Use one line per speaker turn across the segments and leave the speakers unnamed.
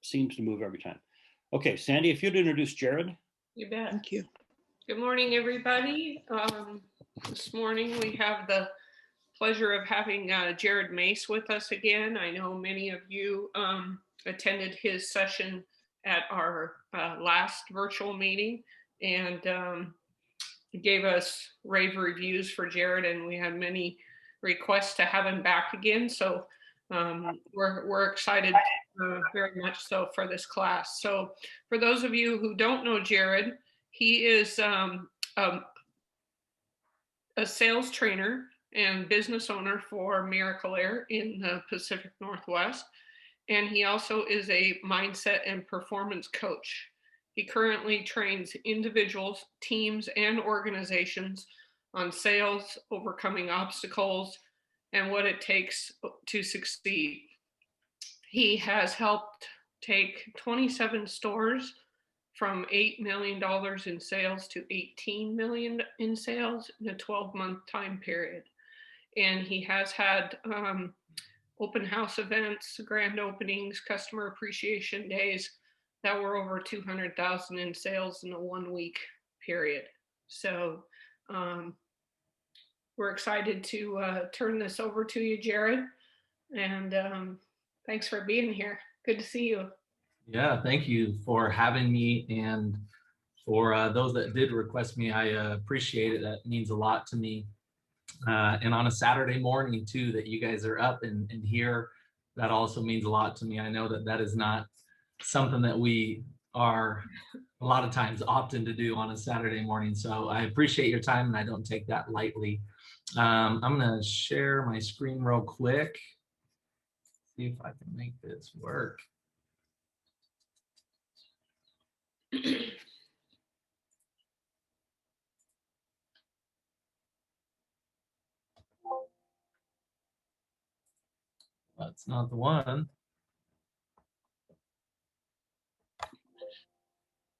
seems to move every time. Okay, Sandy, if you'd introduce Jared.
You bet.
Thank you.
Good morning, everybody. This morning we have the pleasure of having Jared Mace with us again. I know many of you attended his session at our last virtual meeting, and he gave us rave reviews for Jared, and we had many requests to have him back again. So we're excited very much so for this class. So for those of you who don't know Jared, he is a sales trainer and business owner for Miracle Air in the Pacific Northwest. And he also is a mindset and performance coach. He currently trains individuals, teams, and organizations on sales, overcoming obstacles, and what it takes to succeed. He has helped take 27 stores from $8 million in sales to $18 million in sales in a 12-month time period. And he has had open house events, grand openings, customer appreciation days that were over 200,000 in sales in a 1 week period. So we're excited to turn this over to you, Jared. And thanks for being here. Good to see you.
Yeah, thank you for having me. And for those that did request me, I appreciate it. That means a lot to me. And on a Saturday morning too, that you guys are up and here, that also means a lot to me. I know that that is not something that we are a lot of times opting to do on a Saturday morning. So I appreciate your time and I don't take that lightly. I'm gonna share my screen real quick. See if I can make this work. That's not the one.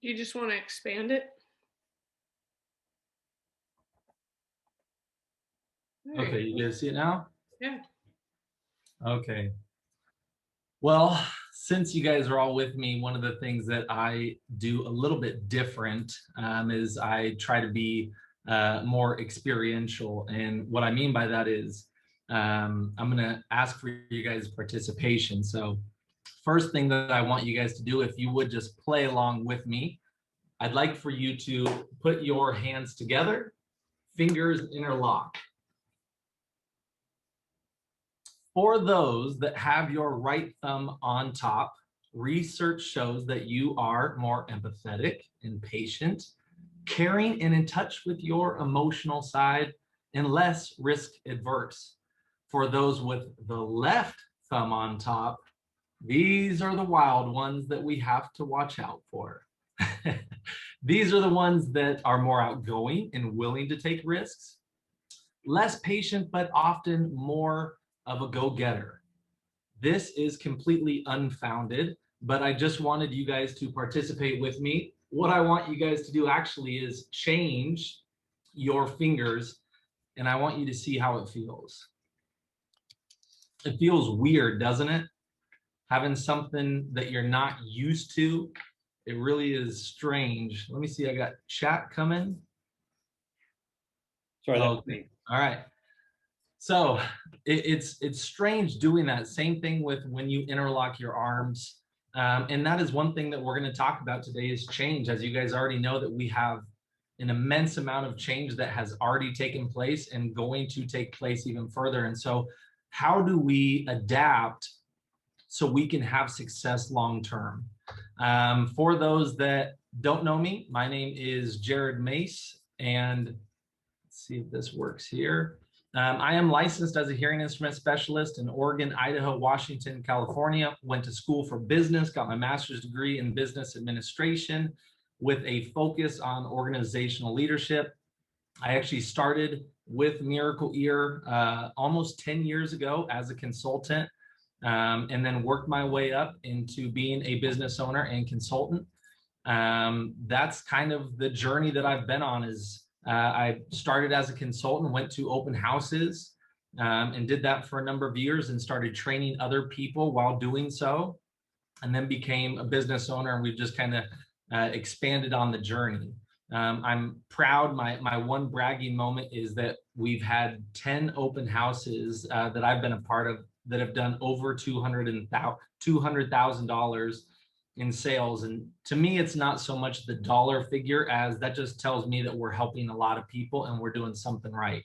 You just want to expand it?
Okay, you guys see it now?
Yeah.
Okay. Well, since you guys are all with me, one of the things that I do a little bit different is I try to be more experiential. And what I mean by that is I'm going to ask for you guys' participation. So first thing that I want you guys to do, if you would just play along with me, I'd like for you to put your hands together, fingers interlock. For those that have your right thumb on top, research shows that you are more empathetic and patient, caring and in touch with your emotional side, and less risk adverse. For those with the left thumb on top, these are the wild ones that we have to watch out for. These are the ones that are more outgoing and willing to take risks, less patient, but often more of a go-getter. This is completely unfounded, but I just wanted you guys to participate with me. What I want you guys to do actually is change your fingers, and I want you to see how it feels. It feels weird, doesn't it? Having something that you're not used to. It really is strange. Let me see, I got chat coming.
Sorry, that
was me. All right. So it's strange doing that. Same thing with when you interlock your arms. And that is one thing that we're going to talk about today is change. As you guys already know that we have an immense amount of change that has already taken place and going to take place even further. And so how do we adapt so we can have success long-term? For those that don't know me, my name is Jared Mace, and let's see if this works here. I am licensed as a hearing instrument specialist in Oregon, Idaho, Washington, California. Went to school for business, got my master's degree in business administration with a focus on organizational leadership. I actually started with Miracle Ear almost 10 years ago as a consultant, and then worked my way up into being a business owner and consultant. That's kind of the journey that I've been on. Is I started as a consultant, went to open houses, and did that for a number of years and started training other people while doing so. and then became a business owner, and we've just kind of expanded on the journey. I'm proud. My one bragging moment is that we've had 10 open houses that I've been a part of that have done over $200,000 in sales. And to me, it's not so much the dollar figure as that just tells me that we're helping a lot of people and we're doing something right.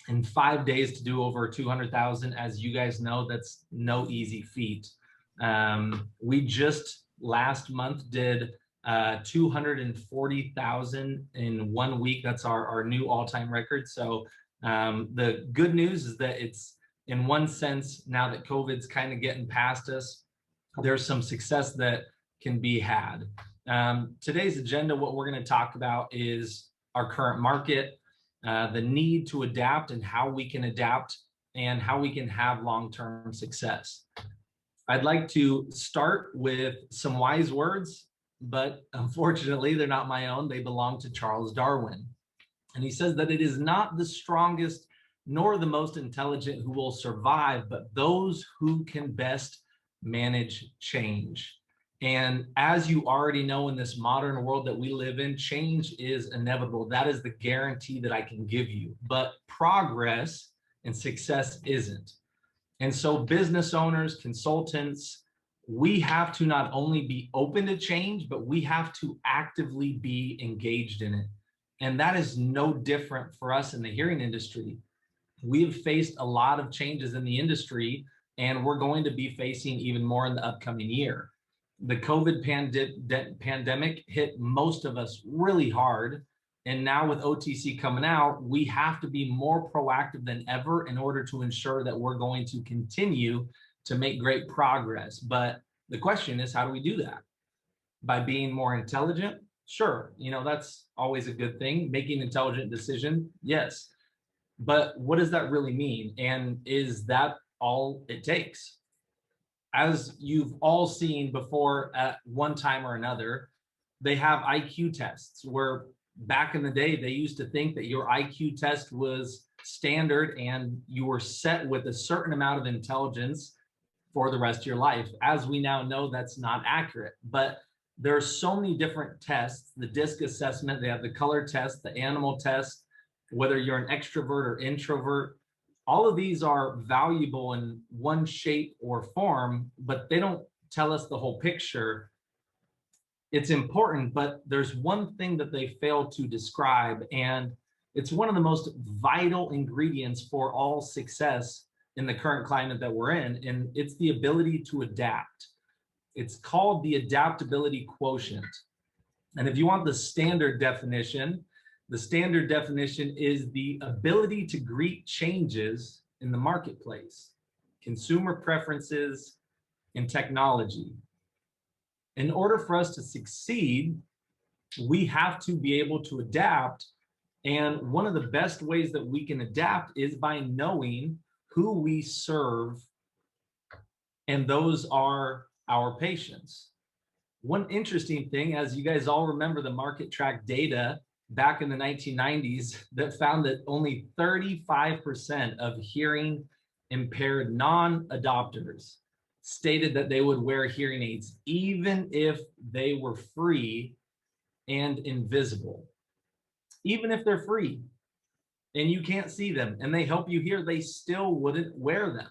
In 5 days to do over 200,000, as you guys know, that's no easy feat. We just last month did 240,000 in 1 week. That's our new all-time record. So the good news is that it's, in one sense, now that COVID's kind of getting past us, there's some success that can be had. Today's agenda, what we're going to talk about is our current market, the need to adapt and how we can adapt and how we can have long-term success. I'd like to start with some wise words, but unfortunately, they're not my own. They belong to Charles Darwin. And he says that it is not the strongest nor the most intelligent who will survive, but those who can best manage change. And as you already know, in this modern world that we live in, change is inevitable. That is the guarantee that I can give you. But progress and success isn't. And so business owners, consultants, we have to not only be open to change, but we have to actively be engaged in it. And that is no different for us in the hearing industry. We've faced a lot of changes in the industry, and we're going to be facing even more in the upcoming year. The COVID pandemic hit most of us really hard. And now with OTC coming out, we have to be more proactive than ever in order to ensure that we're going to continue to make great progress. But the question is, how do we do that? By being more intelligent? Sure, that's always a good thing. Making intelligent decisions, yes. But what does that really mean? And is that all it takes? As you've all seen before at one time or another, they have IQ tests where back in the day, they used to think that your IQ test was standard and you were set with a certain amount of intelligence for the rest of your life. As we now know, that's not accurate. But there are so many different tests, the DISC assessment, they have the color test, the animal test, whether you're an extrovert or introvert. All of these are valuable in one shape or form, but they don't tell us the whole picture. It's important, but there's one thing that they fail to describe, and it's one of the most vital ingredients for all success in the current climate that we're in, and it's the ability to adapt. It's called the Adaptability Quotient. And if you want the standard definition is the ability to greet changes in the marketplace, consumer preferences, and technology. In order for us to succeed, we have to be able to adapt. And one of the best ways that we can adapt is by knowing who we serve, and those are our patients. One interesting thing, as you guys all remember the market track data back in the 1990s that found that only 35% of hearing impaired non-adopters stated that they would wear hearing aids, even if they were free and invisible. Even if they're free and you can't see them and they help you hear, they still wouldn't wear them.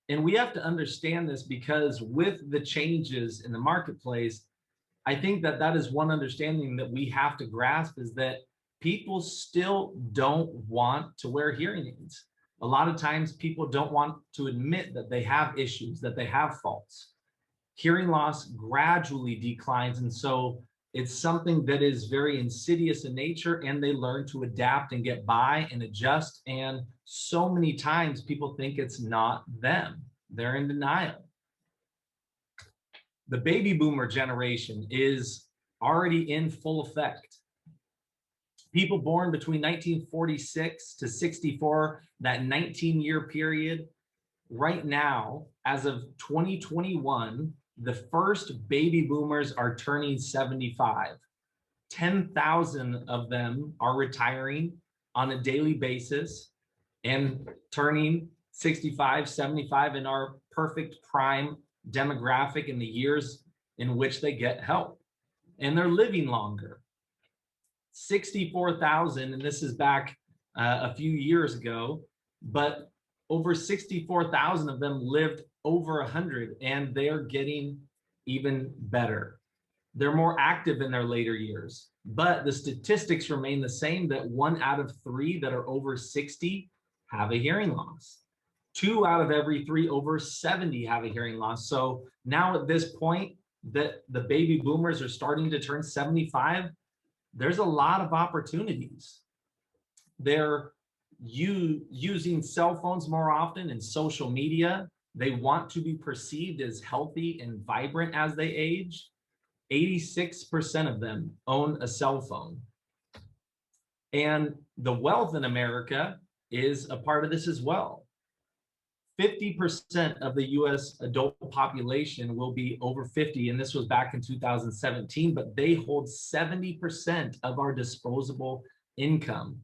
And we have to understand this because with the changes in the marketplace, I think that that is one understanding that we have to grasp, is that people still don't want to wear hearing aids. A lot of times people don't want to admit that they have issues, that they have faults. Hearing loss gradually declines. And so it's something that is very insidious in nature, and they learn to adapt and get by and adjust. And so many times people think it's not them. They're in denial. The baby boomer generation is already in full effect. People born between 1946 to 64, that 19-year period, right now, as of 2021, the first baby boomers are turning 75. 10,000 of them are retiring on a daily basis and turning 65, 75, and are perfect prime demographic in the years in which they get help. And they're living longer. 64,000, and this is back a few years ago, but over 64,000 of them lived over 100, and they're getting even better. They're more active in their later years, but the statistics remain the same, that 1 out of 3 that are over 60 have a hearing loss. 2 out of every 3 over 70 have a hearing loss. So now at this point that the baby boomers are starting to turn 75, there's a lot of opportunities. They're using cell phones more often and social media. They want to be perceived as healthy and vibrant as they age. 86% of them own a cell phone. And the wealth in America is a part of this as well. 50% of the US adult population will be over 50, and this was back in 2017, but they hold 70% of our disposable income.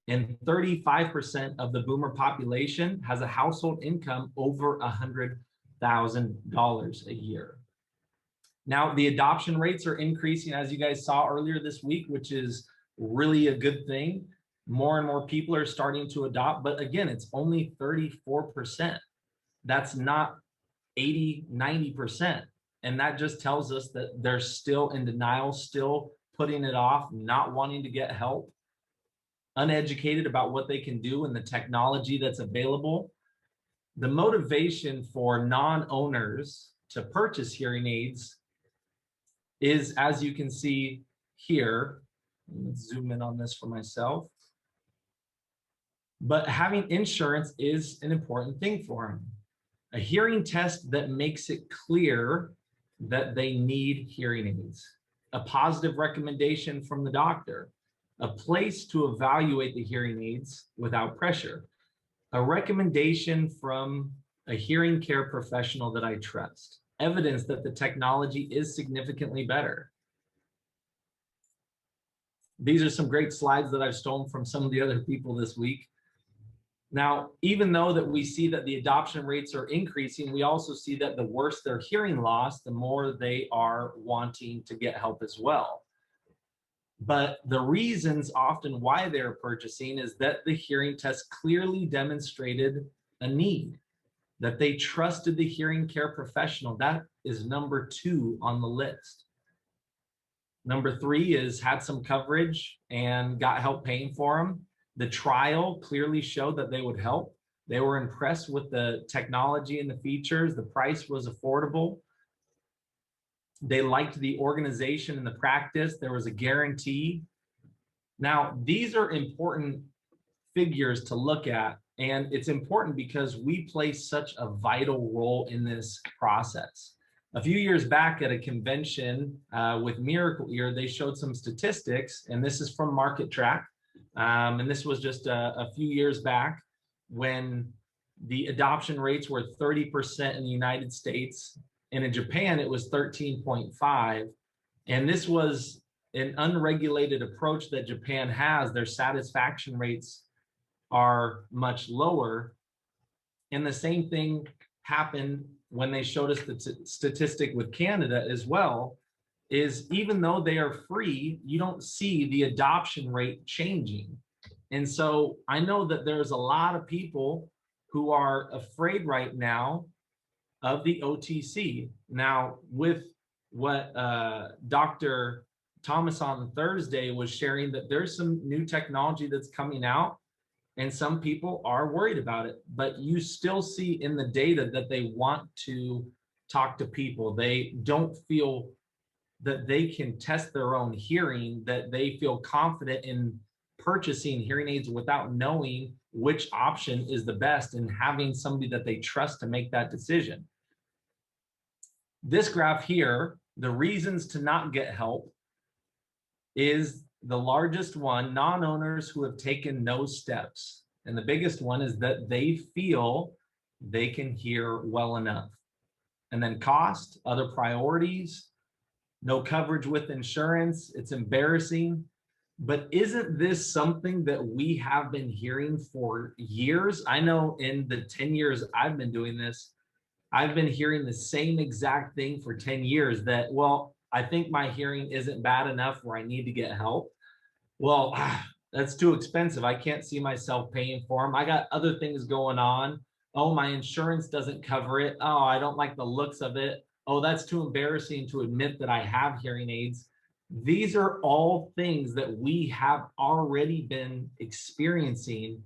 And 35% of the boomer population has a household income over $100,000 a year. Now, the adoption rates are increasing, as you guys saw earlier this week, which is really a good thing. More and more people are starting to adopt, but again, it's only 34%. That's not 80, 90%. And that just tells us that they're still in denial, still putting it off, not wanting to get help, uneducated about what they can do and the technology that's available. The motivation for non-owners to purchase hearing aids is, as you can see here, let's zoom in on this for myself. But having insurance is an important thing for them. A hearing test that makes it clear that they need hearing aids, a positive recommendation from the doctor, a place to evaluate the hearing aids without pressure, a recommendation from a hearing care professional that I trust, evidence that the technology is significantly better. These are some great slides that I've stolen from some of the other people this week. Now, even though that we see that the adoption rates are increasing, we also see that the worse their hearing loss, the more they are wanting to get help as well. But the reasons often why they're purchasing is that the hearing test clearly demonstrated a need, that they trusted the hearing care professional. That is number 2 on the list. Number 3 is had some coverage and got help paying for them. The trial clearly showed that they would help. They were impressed with the technology and the features. The price was affordable. They liked the organization and the practice. There was a guarantee. Now, these are important figures to look at, and it's important because we play such a vital role in this process. A few years back at a convention with Miracle Ear, they showed some statistics, and this is from Market Track. And this was just a few years back when the adoption rates were 30% in the United States, and in Japan it was 13.5. And this was an unregulated approach that Japan has. Their satisfaction rates are much lower. And the same thing happened when they showed us the statistic with Canada as well, is even though they are free, you don't see the adoption rate changing. And so I know that there's a lot of people who are afraid right now of the OTC. Now, with what Dr. Thomas on Thursday was sharing, that there's some new technology that's coming out, and some people are worried about it, but you still see in the data that they want to talk to people. They don't feel that they can test their own hearing, that they feel confident in purchasing hearing aids without knowing which option is the best and having somebody that they trust to make that decision. This graph here, the reasons to not get help, is the largest one, non-owners who have taken no steps. And the biggest one is that they feel they can hear well enough. And then cost, other priorities, no coverage with insurance, it's embarrassing. But isn't this something that we have been hearing for years? I know in the 10 years I've been doing this, I've been hearing the same exact thing for 10 years that, well, I think my hearing isn't bad enough where I need to get help. Well, that's too expensive. I can't see myself paying for them. I got other things going on. Oh, my insurance doesn't cover it. Oh, I don't like the looks of it. Oh, that's too embarrassing to admit that I have hearing aids. These are all things that we have already been experiencing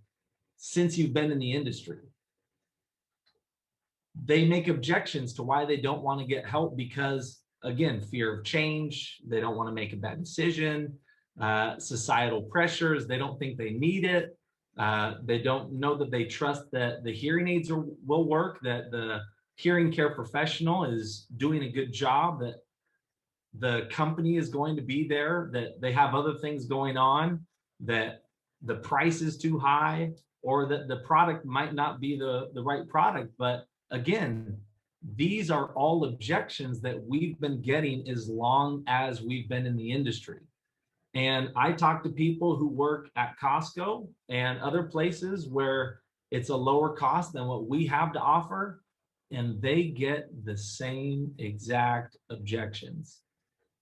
since you've been in the industry. They make objections to why they don't want to get help because, again, fear of change. They don't want to make a bad decision. Societal pressures. They don't think they need it. They don't know that they trust that the hearing aids will work, that the hearing care professional is doing a good job, that the company is going to be there, that they have other things going on, that the price is too high, or that the product might not be the right product. But again, these are all objections that we've been getting as long as we've been in the industry. And I talk to people who work at Costco and other places where it's a lower cost than what we have to offer, and they get the same exact objections.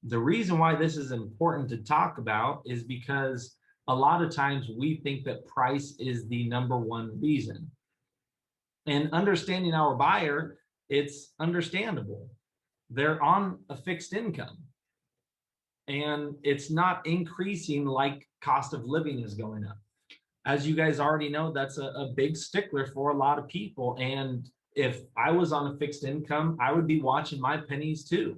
The reason why this is important to talk about is because a lot of times we think that price is the number one reason. And understanding our buyer, it's understandable. They're on a fixed income and it's not increasing like cost of living is going up. As you guys already know, that's a big stickler for a lot of people. And if I was on a fixed income, I would be watching my pennies too,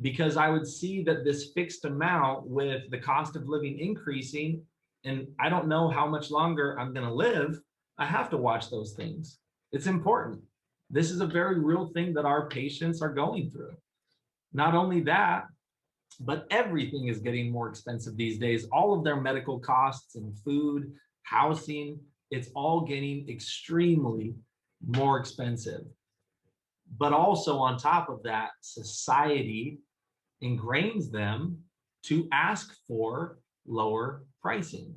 because I would see that this fixed amount with the cost of living increasing, and I don't know how much longer I'm going to live, I have to watch those things. It's important. This is a very real thing that our patients are going through. Not only that, but everything is getting more expensive these days. All of their medical costs and food, housing, it's all getting extremely more expensive. But also on top of that, society ingrains them to ask for lower pricing.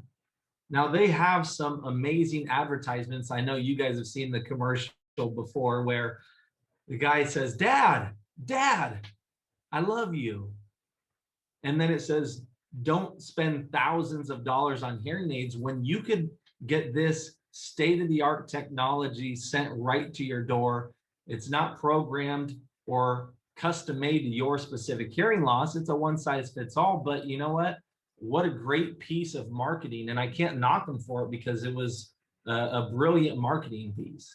Now they have some amazing advertisements. I know you guys have seen the commercial before where the guy says, Dad, I love you. And then it says, don't spend thousands of dollars on hearing aids when you could get this state-of-the-art technology sent right to your door. It's not programmed or custom made to your specific hearing loss. It's a one size fits all. But you know what? What a great piece of marketing. And I can't knock them for it because it was a brilliant marketing piece.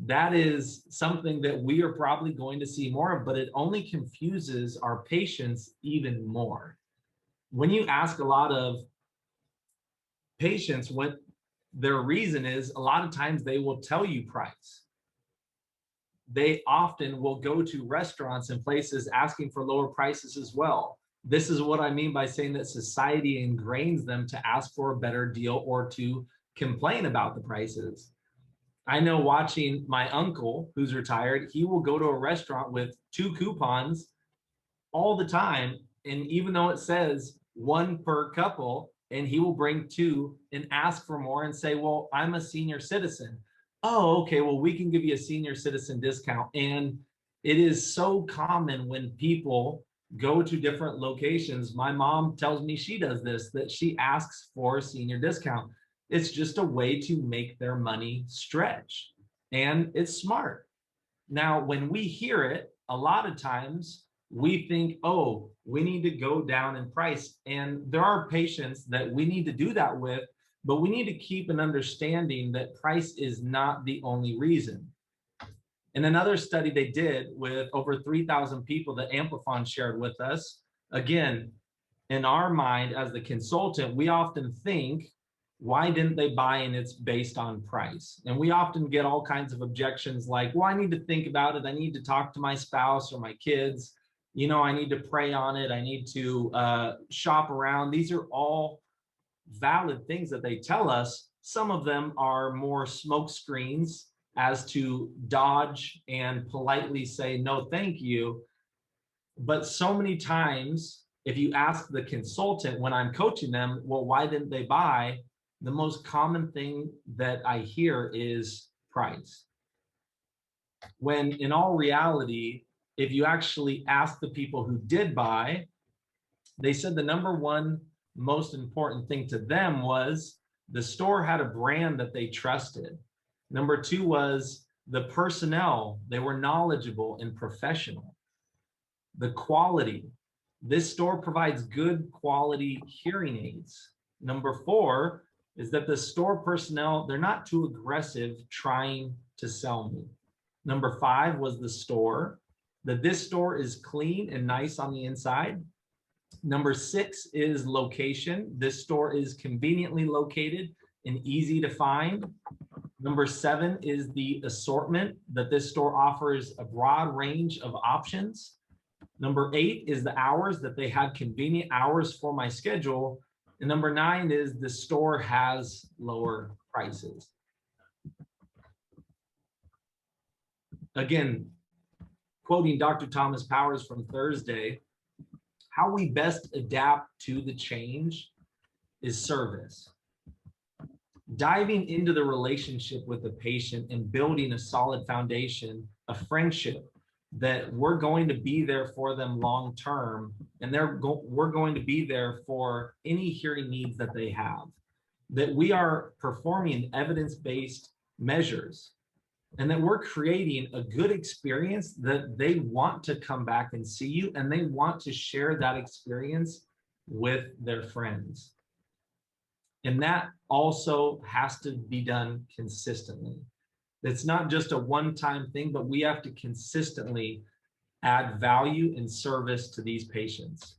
That is something that we are probably going to see more of, but it only confuses our patients even more. When you ask a lot of patients what their reason is, a lot of times they will tell you price. They often will go to restaurants and places asking for lower prices as well. This is what I mean by saying that society ingrains them to ask for a better deal or to complain about the prices. I know watching my uncle who's retired, he will go to a restaurant with 2 coupons all the time. And even though it says 1 per couple, and he will bring 2 and ask for more and say, well, I'm a senior citizen. Oh, okay, well, we can give you a senior citizen discount. And it is so common when people go to different locations. My mom tells me she does this, that she asks for a senior discount. It's just a way to make their money stretch. And it's smart. Now, when we hear it, a lot of times we think, oh, we need to go down in price. And there are patients that we need to do that with, but we need to keep an understanding that price is not the only reason. In another study they did with over 3,000 people that Amplifon shared with us, again, in our mind as the consultant, we often think, why didn't they buy? And it's based on price. And we often get all kinds of objections like, well, I need to think about it. I need to talk to my spouse or my kids. You know, I need to pray on it. I need to shop around. These are all valid things that they tell us. Some of them are more smoke screens as to dodge and politely say, no, thank you. But so many times, if you ask the consultant when I'm coaching them, well, why didn't they buy? The most common thing that I hear is price. when in all reality, if you actually ask the people who did buy, they said the number one most important thing to them was the store had a brand that they trusted. Number two was the personnel, they were knowledgeable and professional. The quality, this store provides good quality hearing aids. Number four is that the store personnel, they're not too aggressive trying to sell me. Number five was the store, that this store is clean and nice on the inside. Number six is location. This store is conveniently located and easy to find. Number seven is the assortment, that this store offers a broad range of options. Number eight is the hours, that they had convenient hours for my schedule. And number nine is the store has lower prices. Again, quoting Dr. Thomas Powers from Thursday, how we best adapt to the change is service. Diving into the relationship with the patient and building a solid foundation, a friendship, that we're going to be there for them long term, and we're going to be there for any hearing needs that they have, that we are performing evidence-based measures, and that we're creating a good experience that they want to come back and see you, and they want to share that experience with their friends. And that also has to be done consistently. It's not just a one-time thing, but we have to consistently add value and service to these patients.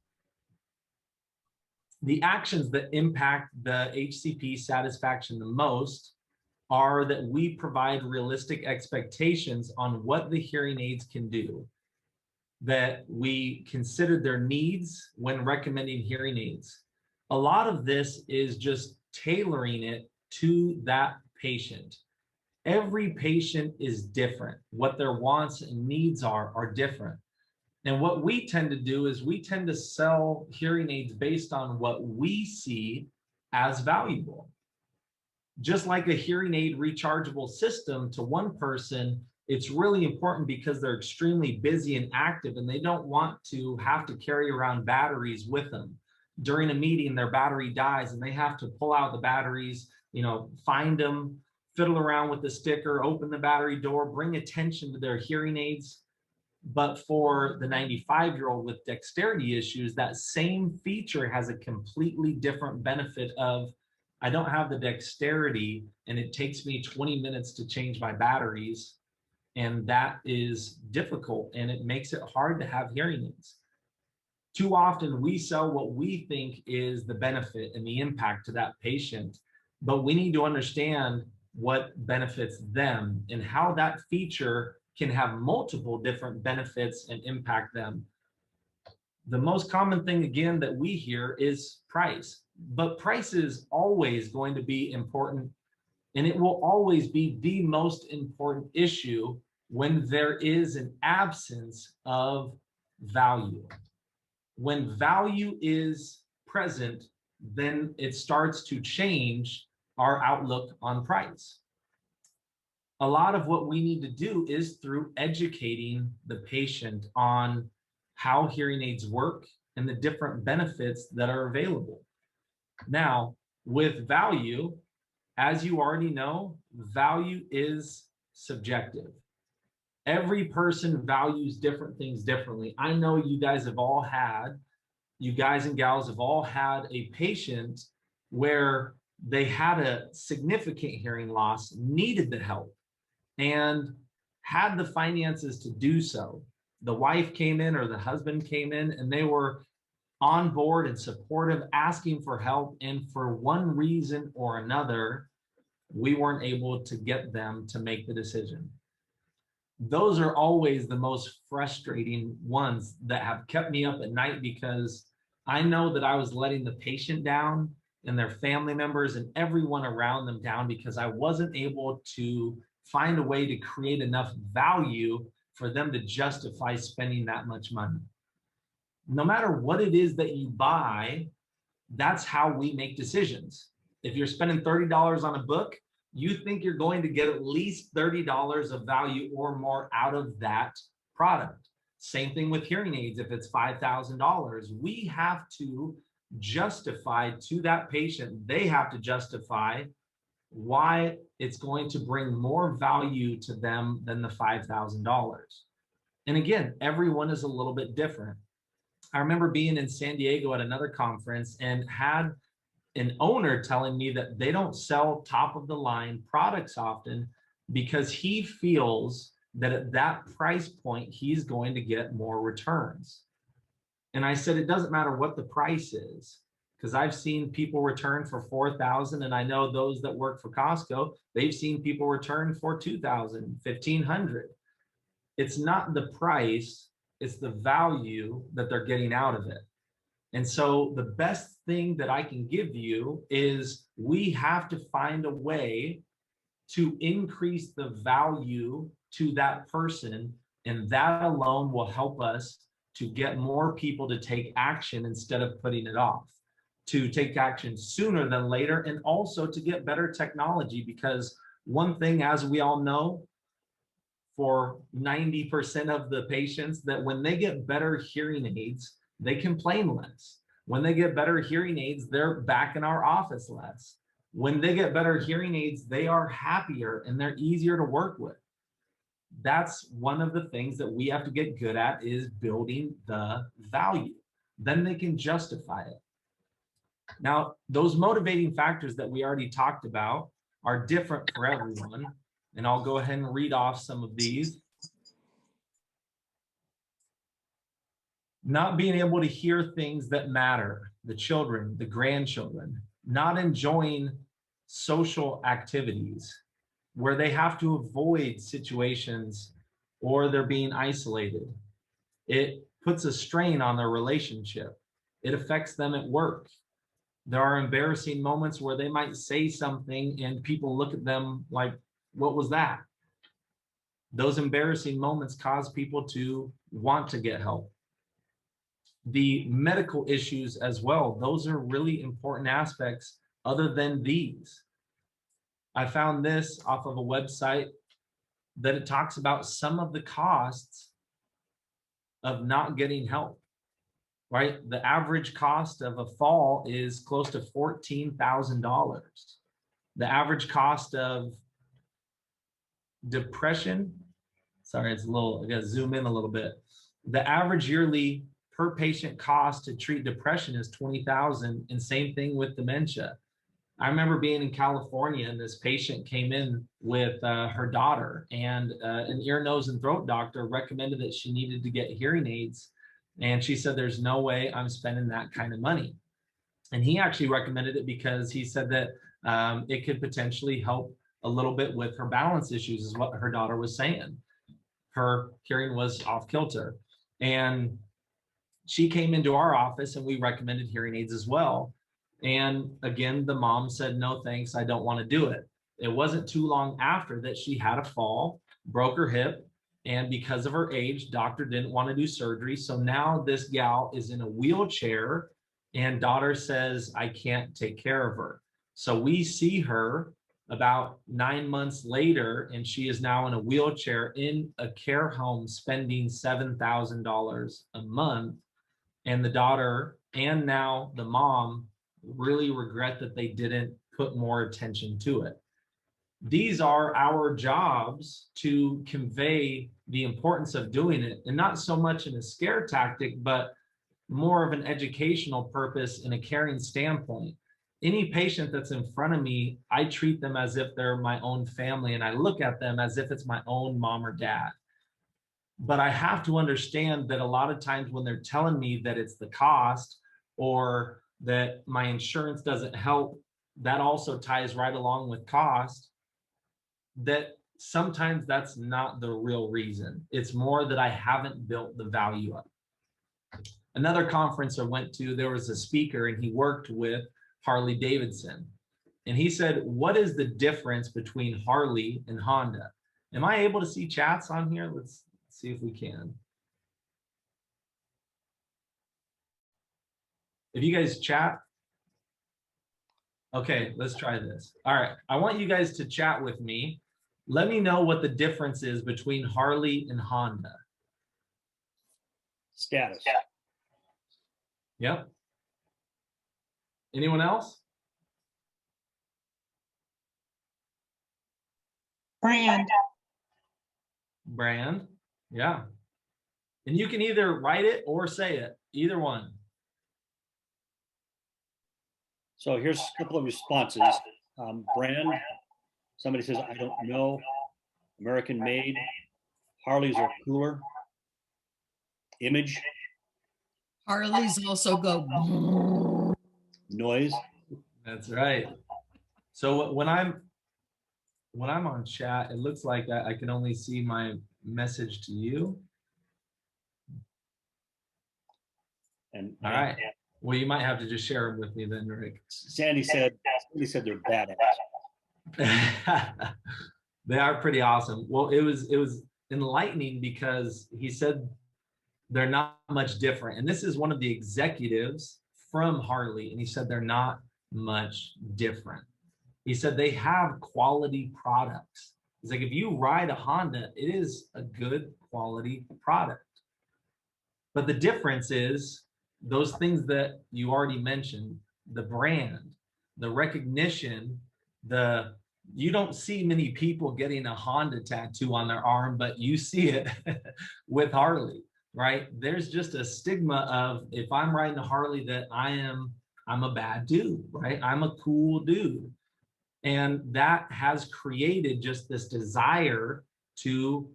The actions that impact the HCP satisfaction the most are that we provide realistic expectations on what the hearing aids can do, that we consider their needs when recommending hearing aids. A lot of this is just tailoring it to that patient. Every patient is different. What their wants and needs are different. And what we tend to do is we tend to sell hearing aids based on what we see as valuable. Just like a hearing aid rechargeable system, to one person, it's really important because they're extremely busy and active, and they don't want to have to carry around batteries with them. During a meeting, their battery dies and they have to pull out the batteries, find them, fiddle around with the sticker, open the battery door, bring attention to their hearing aids. But for the 95-year-old with dexterity issues, that same feature has a completely different benefit of, I don't have the dexterity and it takes me 20 minutes to change my batteries. And that is difficult and it makes it hard to have hearing aids. Too often we sell what we think is the benefit and the impact to that patient, but we need to understand what benefits them and how that feature can have multiple different benefits and impact them. The most common thing, again, that we hear is price, but price is always going to be important, and it will always be the most important issue when there is an absence of value. When value is present, then it starts to change our outlook on price. A lot of what we need to do is through educating the patient on how hearing aids work and the different benefits that are available. Now, with value, as you already know, value is subjective. Every person values different things differently. I know you guys and gals have all had a patient where they had a significant hearing loss, needed the help, and had the finances to do so. The wife came in or the husband came in and they were on board and supportive, asking for help. And for one reason or another, we weren't able to get them to make the decision. Those are always the most frustrating ones that have kept me up at night, because I know that I was letting the patient down and their family members and everyone around them down because I wasn't able to find a way to create enough value for them to justify spending that much money. No matter what it is that you buy, that's how we make decisions. If you're spending $30 on a book, you think you're going to get at least $30 of value or more out of that product. Same thing with hearing aids. If it's $5,000, we have to justify to that patient, they have to justify why it's going to bring more value to them than the $5,000. And again, everyone is a little bit different. I remember being in San Diego at another conference and had an owner telling me that they don't sell top of the line products often because he feels that at that price point, he's going to get more returns. And I said, it doesn't matter what the price is, because I've seen people return for $4,000. And I know those that work for Costco, they've seen people return for $2,000, $1,500. It's not the price, it's the value that they're getting out of it. And so the best thing that I can give you is we have to find a way to increase the value to that person. And that alone will help us to get more people to take action instead of putting it off, to take action sooner than later, and also to get better technology. Because one thing, as we all know, for 90% of the patients, that when they get better hearing aids, they complain less. When they get better hearing aids, they're back in our office less. When they get better hearing aids, they are happier and they're easier to work with. That's one of the things that we have to get good at, is building the value. Then they can justify it. Now, those motivating factors that we already talked about are different for everyone. And I'll go ahead and read off some of these. Not being able to hear things that matter, the children, the grandchildren, not enjoying social activities where they have to avoid situations or they're being isolated. It puts a strain on their relationship. It affects them at work. There are embarrassing moments where they might say something and people look at them like, what was that? Those embarrassing moments cause people to want to get help. The medical issues as well, those are really important aspects other than these. I found this off of a website that it talks about some of the costs of not getting help, right? The average cost of a fall is close to $14,000. The average cost of depression, sorry, it's a little, I gotta zoom in a little bit. The average yearly per patient cost to treat depression is $20,000, and same thing with dementia. I remember being in California and this patient came in with her daughter, and an ear, nose, and throat doctor recommended that she needed to get hearing aids. And she said, there's no way I'm spending that kind of money. And he actually recommended it because he said that it could potentially help a little bit with her balance issues, is what her daughter was saying. Her hearing was off kilter. And she came into our office and we recommended hearing aids as well. And again, the mom said, no, thanks, I don't want to do it. It wasn't too long after that she had a fall, broke her hip, and because of her age, doctor didn't want to do surgery. So now this gal is in a wheelchair and daughter says, I can't take care of her. So we see her about 9 months later, and she is now in a wheelchair in a care home spending $7,000 a month. And the daughter and now the mom really regret that they didn't put more attention to it. These are our jobs to convey the importance of doing it, and not so much in a scare tactic, but more of an educational purpose and a caring standpoint. Any patient that's in front of me, I treat them as if they're my own family, and I look at them as if it's my own mom or dad. But I have to understand that a lot of times when they're telling me that it's the cost or that my insurance doesn't help, that also ties right along with cost, that sometimes that's not the real reason. It's more that I haven't built the value up. Another conference I went to, there was a speaker and he worked with Harley Davidson. And he said, what is the difference between Harley and Honda? Am I able to see chats on here? Let's see if we can. If you guys chat. Okay, let's try this. All right, I want you guys to chat with me. Let me know what the difference is between Harley and Honda.
Status.
Yep. Anyone else?
Brand.
Brand. Yeah. And you can either write it or say it, either one.
So here's a couple of responses. Brand, somebody says, I don't know. American made. Harleys are cooler. Image,
Harleys also go.
noise.
That's right. So when I'm on chat, it looks like I can only see my message to you.
And
All right. Well, you might have to just share them with me then, Rick.
Sandy said they're badass.
They are pretty awesome. Well, it was enlightening because he said they're not much different. And this is one of the executives from Harley, and he said they're not much different. He said they have quality products. He's like, if you ride a Honda, it is a good quality product. But the difference is those things that you already mentioned, the brand, the recognition, you don't see many people getting a Honda tattoo on their arm, but you see it with Harley, right? There's just a stigma of, if I'm riding a Harley, that I'm a bad dude, right? I'm a cool dude. And that has created just this desire to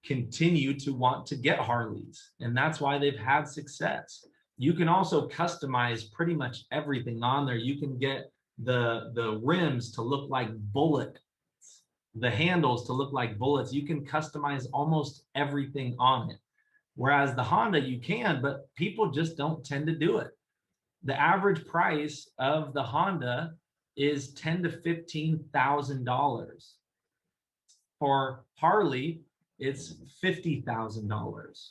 continue to want to get Harleys. And that's why they've had success. You can also customize pretty much everything on there. You can get the rims to look like bullets, the handles to look like bullets. You can customize almost everything on it. Whereas the Honda, you can, but people just don't tend to do it. The average price of the Honda is $10,000 to $15,000. For Harley, it's $50,000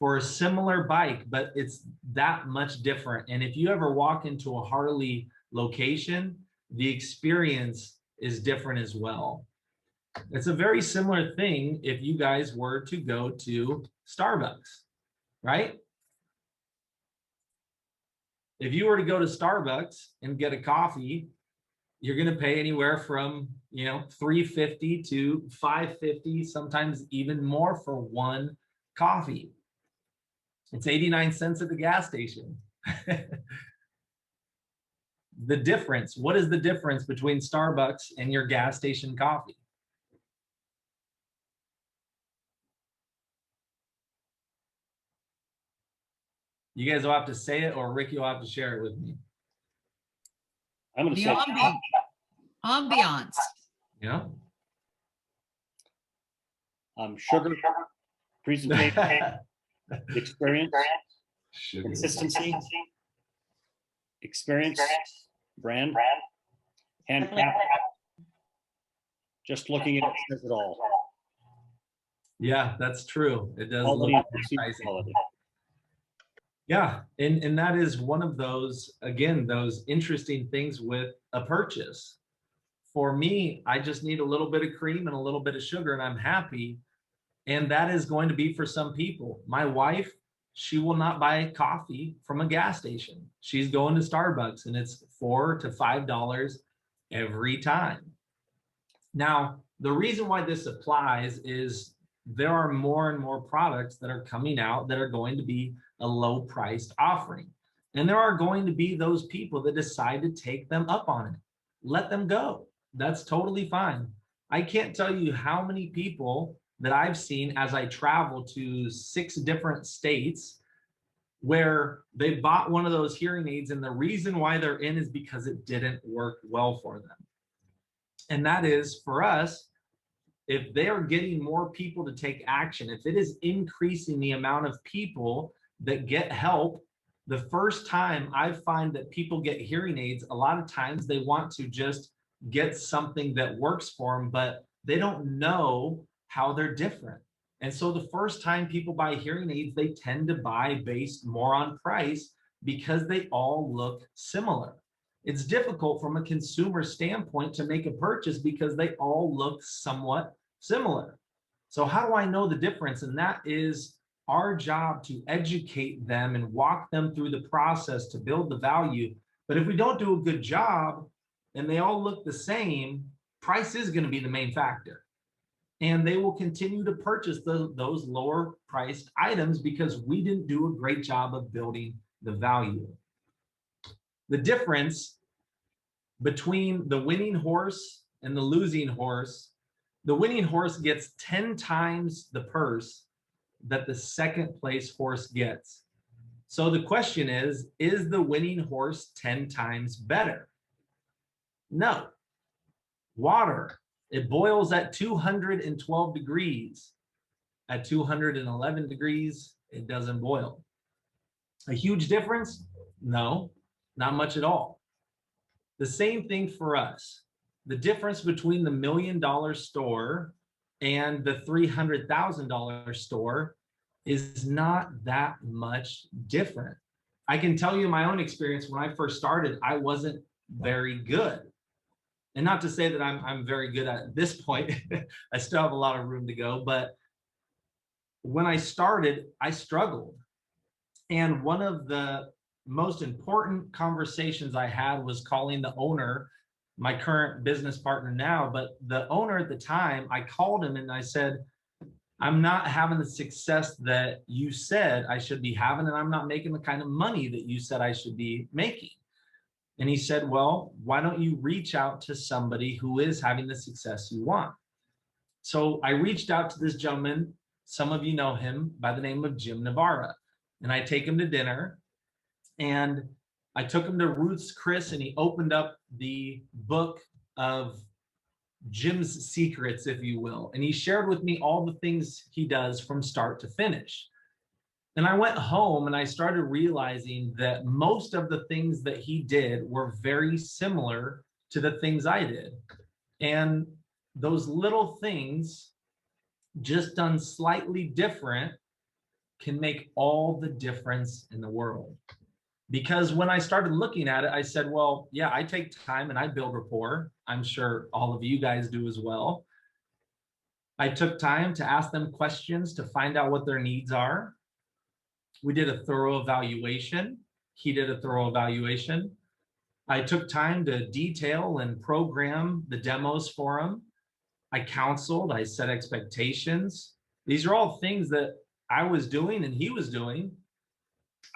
for a similar bike, but it's that much different. And if you ever walk into a Harley location, the experience is different as well. It's a very similar thing if you guys were to go to Starbucks, right? If you were to go to Starbucks and get a coffee, you're going to pay anywhere from, $3.50 to $5.50, sometimes even more for one coffee. It's 89 cents at the gas station. The difference, what is the difference between Starbucks and your gas station coffee? You guys will have to say it, or Ricky will have to share it with me.
I'm going to say
Ambiance.
Yeah.
Sugar, presentation, experience,
Sugar.
consistency, experience, brand, handcraft. Just looking at it says it all.
Yeah, that's true. It does
Quality
look
and
pricey.
quality.
Yeah, and that is one of those, again, those interesting things with a purchase. For me, I just need a little bit of cream and a little bit of sugar and I'm happy. And that is going to be for some people. My wife, she will not buy coffee from a gas station. She's going to Starbucks and it's $4 to $5 every time. Now, the reason why this applies is there are more and more products that are coming out that are going to be a low priced offering. And there are going to be those people that decide to take them up on it. Let them go. That's totally fine. I can't tell you how many people that I've seen as I travel to 6 different states where they bought one of those hearing aids and the reason why they're in is because it didn't work well for them. And that is, for us, if they are getting more people to take action, if it is increasing the amount of people that get help, the first time I find that people get hearing aids, a lot of times they want to just get something that works for them, but they don't know how they're different. And so the first time people buy hearing aids, they tend to buy based more on price because they all look similar. It's difficult from a consumer standpoint to make a purchase because they all look somewhat similar. So how do I know the difference? And that is our job, to educate them and walk them through the process to build the value. But if we don't do a good job and they all look the same, price is going to be the main factor. And they will continue to purchase those lower priced items because we didn't do a great job of building the value. The difference between the winning horse and the losing horse, the winning horse gets 10 times the purse that the second place horse gets. So the question is the winning horse 10 times better? No. Water, it boils at 212 degrees. At 211 degrees, it doesn't boil. A huge difference? No, not much at all. The same thing for us. The difference between the $1 million store and the $300,000 store is not that much different. I can tell you my own experience. When I first started, I wasn't very good. And not to say that I'm very good at this point. I still have a lot of room to go. But when I started, I struggled. And one of the most important conversations I had was calling the owner, my current business partner now, but the owner at the time, I called him and I said, I'm not having the success that you said I should be having, and I'm not making the kind of money that you said I should be making. And he said, well, why don't you reach out to somebody who is having the success you want? So I reached out to this gentleman. Some of you know him by the name of Jim Navarra. And I take him to dinner, and I took him to Ruth's Chris, and he opened up the book of Jim's secrets, if you will. And he shared with me all the things he does from start to finish. And I went home and I started realizing that most of the things that he did were very similar to the things I did. And those little things, just done slightly different, can make all the difference in the world. Because when I started looking at it, I said, well, yeah, I take time and I build rapport. I'm sure all of you guys do as well. I took time to ask them questions to find out what their needs are. We did a thorough evaluation. He did a thorough evaluation. I took time to detail and program the demos for him. I counseled, I set expectations. These are all things that I was doing and he was doing.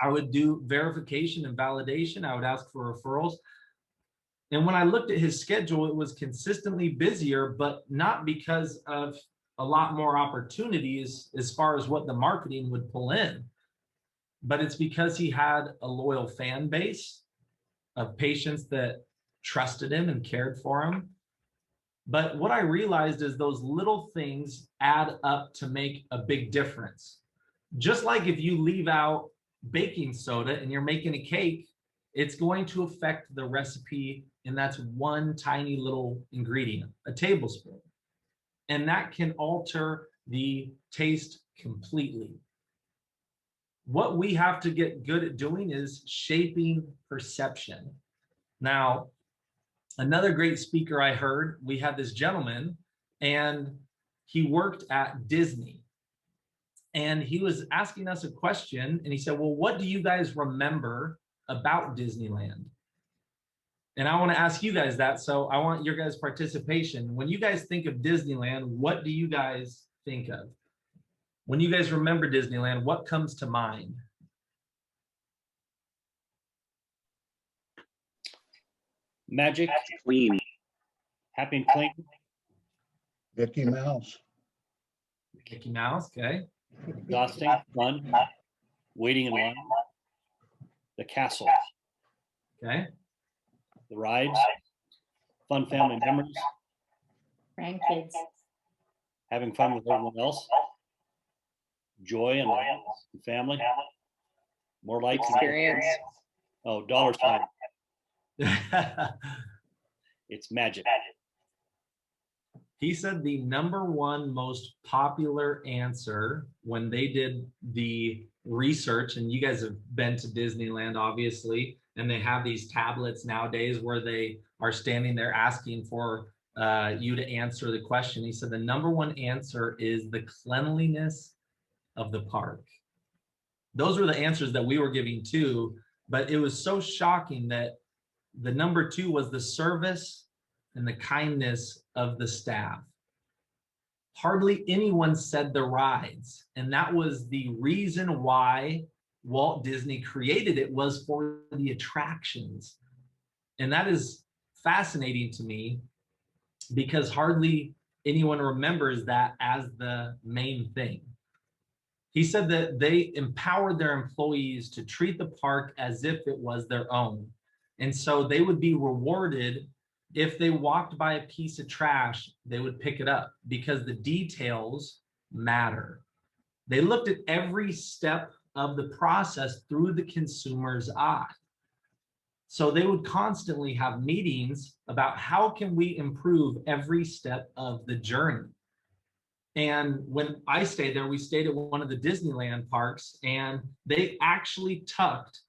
I would do verification and validation. I would ask for referrals. And when I looked at his schedule, it was consistently busier, but not because of a lot more opportunities as far as what the marketing would pull in, but it's because he had a loyal fan base of patients that trusted him and cared for him. But what I realized is those little things add up to make a big difference. Just like if you leave out baking soda and you're making a cake, it's going to affect the recipe, and that's one tiny little ingredient, a tablespoon. And that can alter the taste completely. What we have to get good at doing is shaping perception. Now, another great speaker I heard, we had this gentleman, and he worked at Disney. And he was asking us a question, and he said, well, what do you guys remember about Disneyland? And I want to ask you guys that, so I want your guys' participation. When you guys think of Disneyland, what do you guys think of? When you guys remember Disneyland, what comes to mind?
Magic,
Clean.
happy and clean,
Mickey Mouse.
Mickey Mouse, okay.
exhausting, fun, waiting in line, the castle,
Okay.
the rides, fun family memories,
Grandkids.
having fun with everyone else, joy and laugh and family, more lights and
Experience.
oh, dollar sign. It's magic.
He said the #1 most popular answer when they did the research, and you guys have been to Disneyland, obviously, and they have these tablets nowadays where they are standing there asking for you to answer the question. He said the #1 answer is the cleanliness of the park. Those were the answers that we were giving too, but it was so shocking that the #2 was the service and the kindness of the staff. Hardly anyone said the rides, and that was the reason why Walt Disney created it, was for the attractions. And that is fascinating to me because hardly anyone remembers that as the main thing. He said that they empowered their employees to treat the park as if it was their own. And so they would be rewarded if they walked by a piece of trash, they would pick it up because the details matter. They looked at every step of the process through the consumer's eye. So they would constantly have meetings about how can we improve every step of the journey. And when I stayed there, we stayed at one of the Disneyland parks, and they actually tucked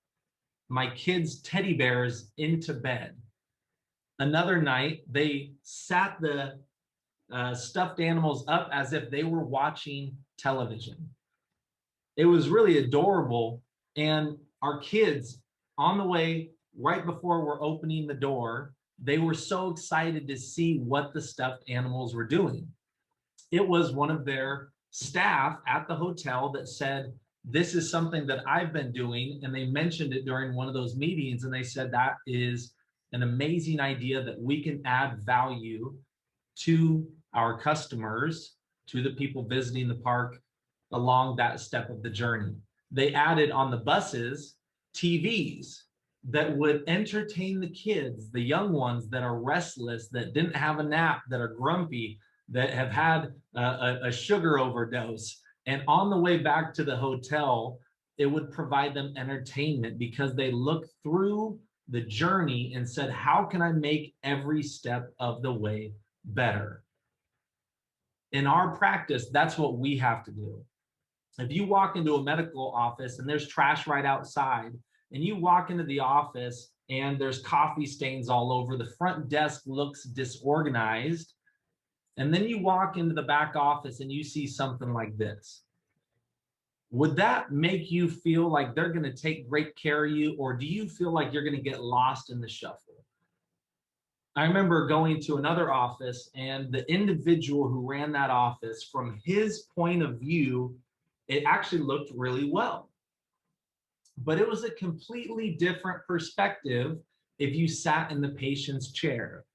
my kids' teddy bears into bed. Another night, they sat the stuffed animals up as if they were watching television. It was really adorable. And our kids, on the way, right before we're opening the door, they were so excited to see what the stuffed animals were doing. It was one of their staff at the hotel that said, this is something that I've been doing. And they mentioned it during one of those meetings. And they said, that is an amazing idea that we can add value to our customers, to the people visiting the park along that step of the journey. They added on the buses TVs that would entertain the kids, the young ones that are restless, that didn't have a nap, that are grumpy, that have had a sugar overdose. And on the way back to the hotel, it would provide them entertainment because they looked through the journey and said, how can I make every step of the way better? In our practice, that's what we have to do. If you walk into a medical office and there's trash right outside, and you walk into the office and there's coffee stains all over, the front desk looks disorganized, and then you walk into the back office and you see something like this, would that make you feel like they're going to take great care of you, or do you feel like you're going to get lost in the shuffle? I remember going to another office, and the individual who ran that office, from his point of view, it actually looked really well. But it was a completely different perspective if you sat in the patient's chair.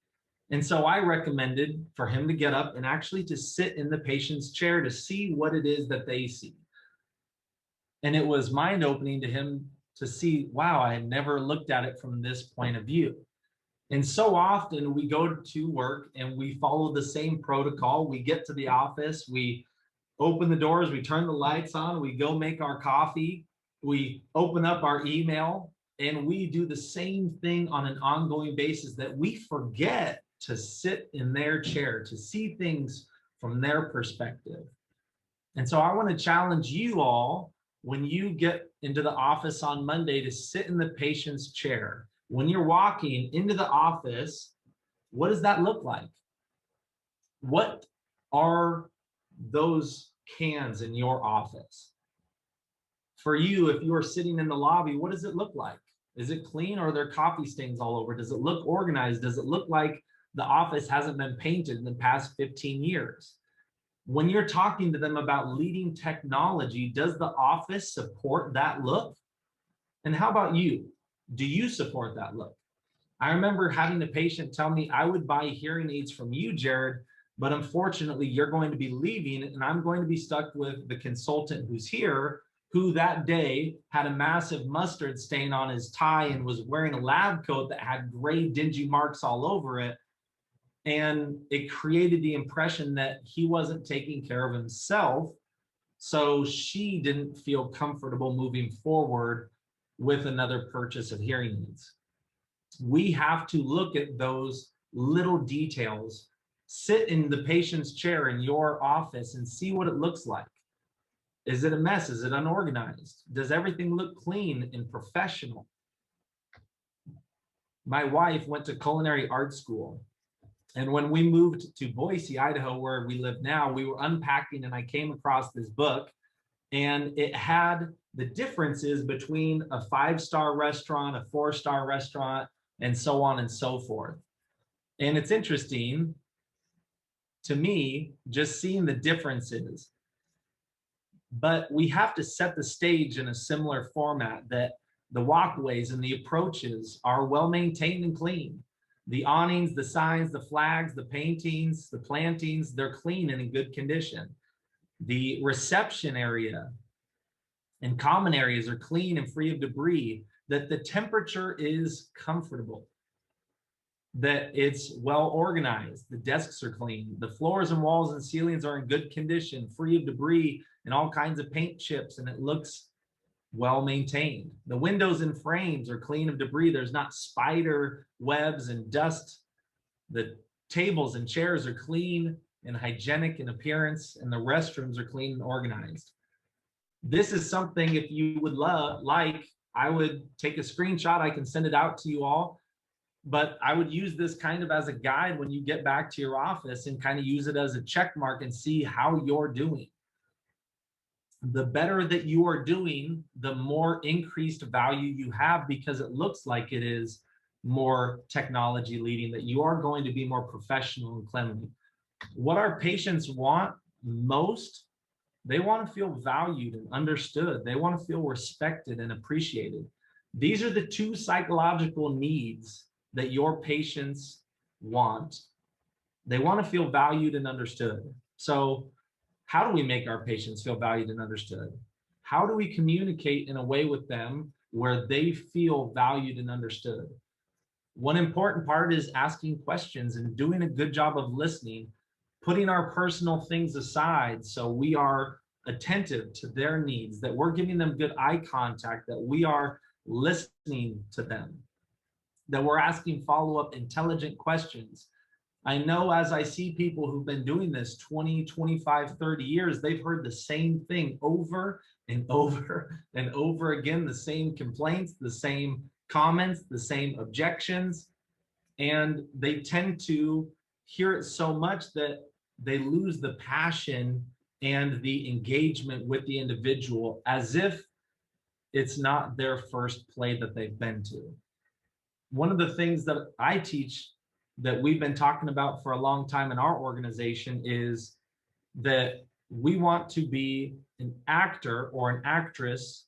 And so I recommended for him to get up and actually to sit in the patient's chair to see what it is that they see. And it was mind-opening to him to see, wow, I had never looked at it from this point of view. And so often we go to work and we follow the same protocol. We get to the office, we open the doors, we turn the lights on, we go make our coffee, we open up our email, and we do the same thing on an ongoing basis, that we forget to sit in their chair, to see things from their perspective. And so I want to challenge you all, when you get into the office on Monday, to sit in the patient's chair. When you're walking into the office, what does that look like? What are those cans in your office? For you, if you are sitting in the lobby, what does it look like? Is it clean, or are there coffee stains all over? Does it look organized? Does it look like the office hasn't been painted in the past 15 years? When you're talking to them about leading technology, does the office support that look? And how about you? Do you support that look? I remember having a patient tell me, I would buy hearing aids from you, Jared, but unfortunately you're going to be leaving and I'm going to be stuck with the consultant who's here, who that day had a massive mustard stain on his tie and was wearing a lab coat that had gray dingy marks all over it. And it created the impression that he wasn't taking care of himself. So she didn't feel comfortable moving forward with another purchase of hearing aids. We have to look at those little details Sit in the patient's chair in your office and see what it looks like. Is it a mess? Is it unorganized? Does everything look clean and professional? My wife went to culinary art school. And when we moved to Boise, Idaho, where we live now, we were unpacking and I came across this book, and it had the differences between a 5-star restaurant, a 4-star restaurant, and so on and so forth. And it's interesting to me, just seeing the differences. But we have to set the stage in a similar format, that the walkways and the approaches are well maintained and clean. The awnings, the signs, the flags, the paintings, the plantings, they're clean and in good condition. The reception area and common areas are clean and free of debris, that the temperature is comfortable, that it's well organized, the desks are clean, the floors and walls and ceilings are in good condition, free of debris and all kinds of paint chips, and it looks well maintained. The windows and frames are clean of debris. There's not spider webs and dust. The tables and chairs are clean and hygienic in appearance, and the restrooms are clean and organized. This is something, if you would like, I would take a screenshot. I can send it out to you all, but I would use this kind of as a guide when you get back to your office and kind of use it as a check mark and see how you're doing. The better that you are doing, the more increased value you have, because it looks like it is more technology leading, that you are going to be more professional and cleanly. What our patients want most, they want to feel valued and understood. They want to feel respected and appreciated. These are the 2 psychological needs that your patients want. They want to feel valued and understood. So how do we make our patients feel valued and understood? How do we communicate in a way with them where they feel valued and understood? One important part is asking questions and doing a good job of listening, putting our personal things aside so we are attentive to their needs, that we're giving them good eye contact, that we are listening to them, that we're asking follow-up intelligent questions. I know, as I see people who've been doing this 20, 25, 30 years, they've heard the same thing over and over and over again, the same complaints, the same comments, the same objections, and they tend to hear it so much that they lose the passion and the engagement with the individual, as if it's not their first play that they've been to. One of the things that I teach, that we've been talking about for a long time in our organization, is that we want to be an actor or an actress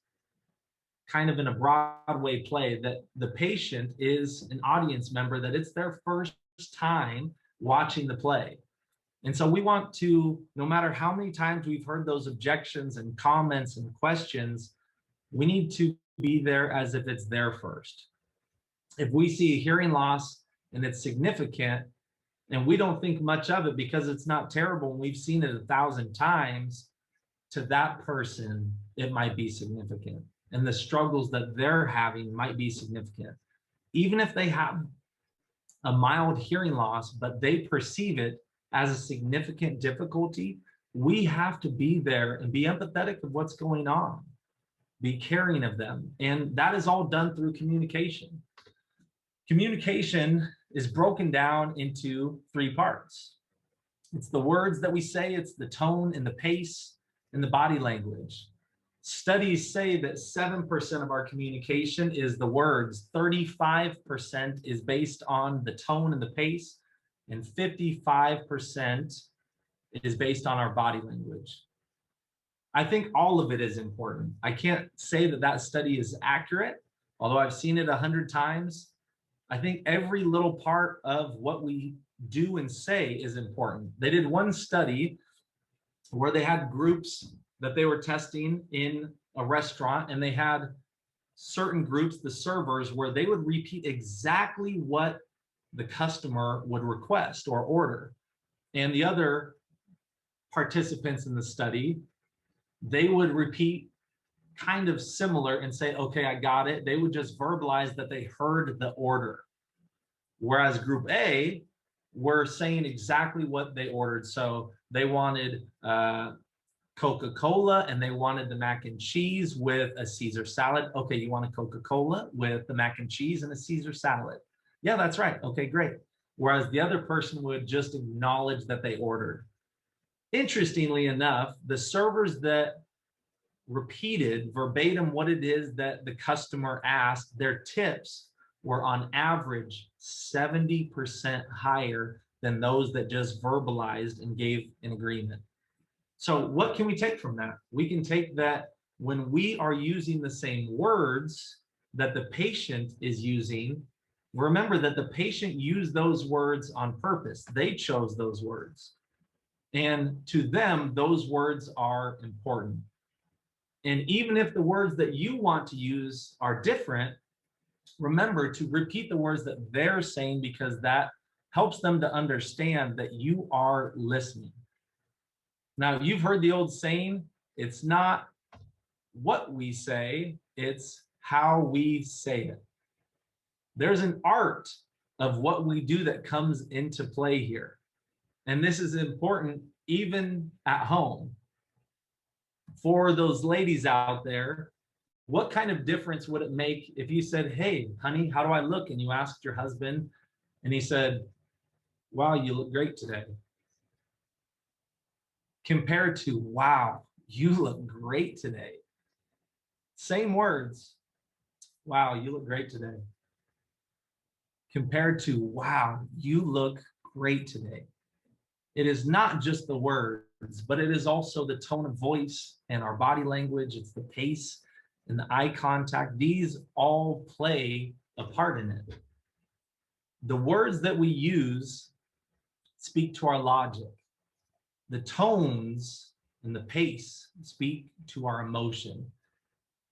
kind of in a Broadway play, that the patient is an audience member, that it's their first time watching the play. And so we want to, no matter how many times we've heard those objections and comments and questions, we need to be there as if it's their first. If we see a hearing loss and it's significant, and we don't think much of it because it's not terrible and we've seen it 1,000 times, to that person, it might be significant. And the struggles that they're having might be significant. Even if they have a mild hearing loss, but they perceive it as a significant difficulty, we have to be there and be empathetic of what's going on, be caring of them. And that is all done through communication. Communication is broken down into 3 parts. It's the words that we say, it's the tone and the pace and the body language. Studies say that 7% of our communication is the words, 35% is based on the tone and the pace, and 55% is based on our body language. I think all of it is important. I can't say that that study is accurate, although I've seen it 100 times. I think every little part of what we do and say is important. They did one study where they had groups that they were testing in a restaurant, and they had certain groups, the servers, where they would repeat exactly what the customer would request or order. And the other participants in the study, they would repeat kind of similar and say, okay, I got it. They would just verbalize that they heard the order. Whereas group A, were saying exactly what they ordered. So they wanted Coca-Cola and they wanted the mac and cheese with a Caesar salad. Okay, you want a Coca-Cola with the mac and cheese and a Caesar salad. Yeah, that's right. Okay, great. Whereas the other person would just acknowledge that they ordered. Interestingly enough, the servers that repeated verbatim what it is that the customer asked, their tips were on average 70% higher than those that just verbalized and gave an agreement. So what can we take from that? We can take that when we are using the same words that the patient is using, remember that the patient used those words on purpose. They chose those words. And to them, those words are important. And even if the words that you want to use are different, remember to repeat the words that they're saying, because that helps them to understand that you are listening. Now, you've heard the old saying, it's not what we say, it's how we say it. There's an art of what we do that comes into play here. And this is important even at home. For those ladies out there, what kind of difference would it make if you said, hey, honey, how do I look? And you asked your husband, and he said, wow, you look great today. Compared to, wow, you look great today. Same words. Wow, you look great today. Compared to, wow, you look great today. It is not just the words, but it is also the tone of voice and our body language. It's the pace and the eye contact. These all play a part in it. The words that we use speak to our logic. The tones and the pace speak to our emotion.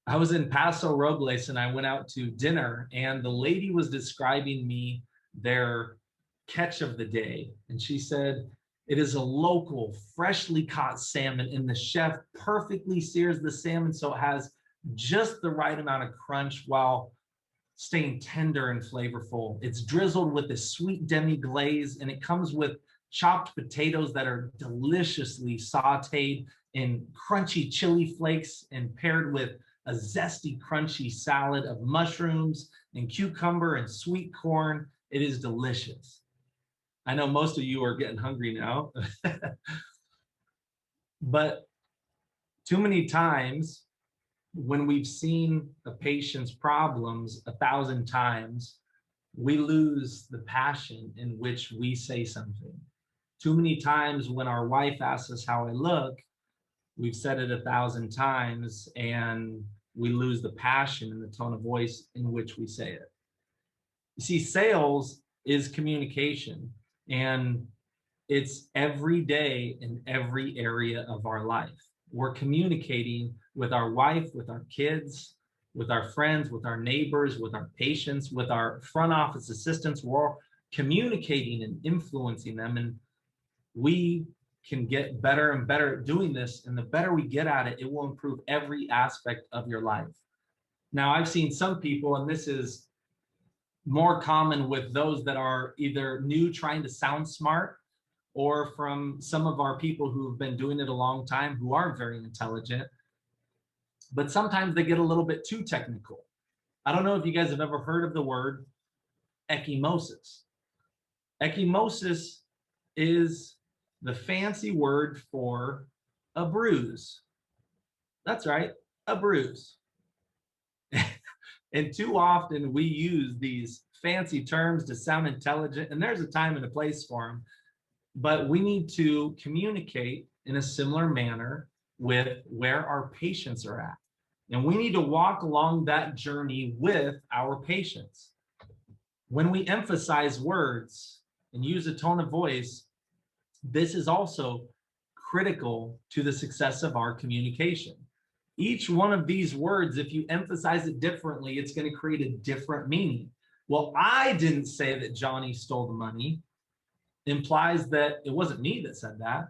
I was in Paso Robles and I went out to dinner, and the lady was describing me their catch of the day. And she said, it is a local, freshly caught salmon, and the chef perfectly sears the salmon so it has just the right amount of crunch while staying tender and flavorful. It's drizzled with a sweet demi glaze, and it comes with chopped potatoes that are deliciously sauteed in crunchy chili flakes and paired with a zesty, crunchy salad of mushrooms and cucumber and sweet corn. It is delicious. I know most of you are getting hungry now, but too many times when we've seen a patient's problems 1,000 times, we lose the passion in which we say something. Too many times when our wife asks us how I look, we've said it 1,000 times and we lose the passion and the tone of voice in which we say it. You see, sales is communication, and it's every day in every area of our life. We're communicating with our wife, with our kids, with our friends, with our neighbors, with our patients, with our front office assistants. We're communicating and influencing them, and we can get better and better at doing this. And the better we get at it, it will improve every aspect of your life. Now, I've seen some people, and this is more common with those that are either new trying to sound smart, or from some of our people who have been doing it a long time who aren't very intelligent, but sometimes they get a little bit too technical. I don't know if you guys have ever heard of the word ecchymosis. Ecchymosis is the fancy word for a bruise. That's right, a bruise. And too often we use these fancy terms to sound intelligent, and there's a time and a place for them, but we need to communicate in a similar manner with where our patients are at. And we need to walk along that journey with our patients. When we emphasize words and use a tone of voice, this is also critical to the success of our communication. Each one of these words, if you emphasize it differently, it's going to create a different meaning. Well, I didn't say that Johnny stole the money implies that it wasn't me that said that.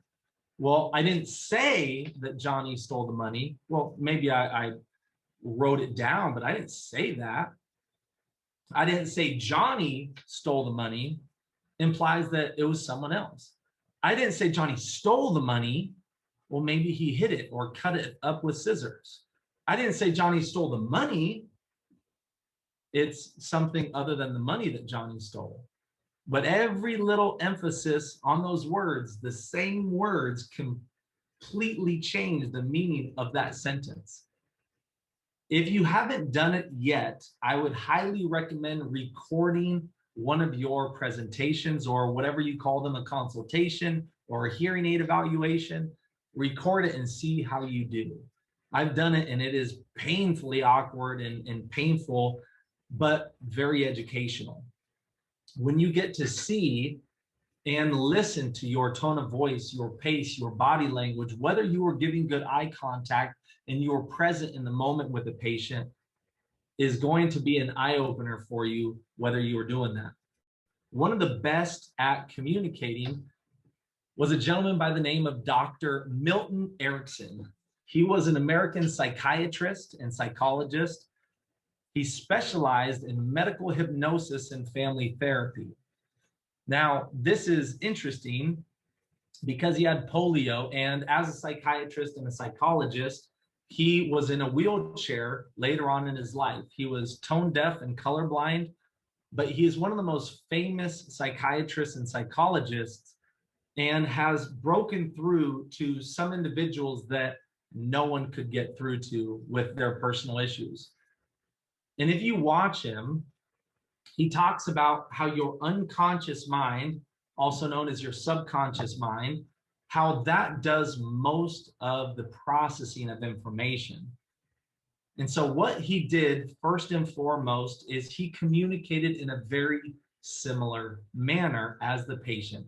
Well, I didn't say that Johnny stole the money. Well, maybe I wrote it down, but I didn't say that. I didn't say Johnny stole the money. implies that it was someone else. I didn't say Johnny stole the money. Well, maybe he hid it or cut it up with scissors. I didn't say Johnny stole the money. It's something other than the money that Johnny stole. But every little emphasis on those words, the same words, completely change the meaning of that sentence. If you haven't done it yet, I would highly recommend recording one of your presentations or whatever you call them, a consultation or a hearing aid evaluation. Record it and see how you do. I've done it and it is painfully awkward and painful, but very educational. When you get to see and listen to your tone of voice, your pace, your body language, whether you are giving good eye contact and you are present in the moment with the patient, is going to be an eye-opener for you, whether you are doing that. One of the best at communicating was a gentleman by the name of Dr. Milton Erickson. He was an American psychiatrist and psychologist. He specialized in medical hypnosis and family therapy. Now, this is interesting because he had polio, and as a psychiatrist and a psychologist, he was in a wheelchair later on in his life. He was tone deaf and colorblind, but he is one of the most famous psychiatrists and psychologists and has broken through to some individuals that no one could get through to with their personal issues. And if you watch him, he talks about how your unconscious mind, also known as your subconscious mind, how that does most of the processing of information. And so what he did first and foremost is he communicated in a very similar manner as the patient.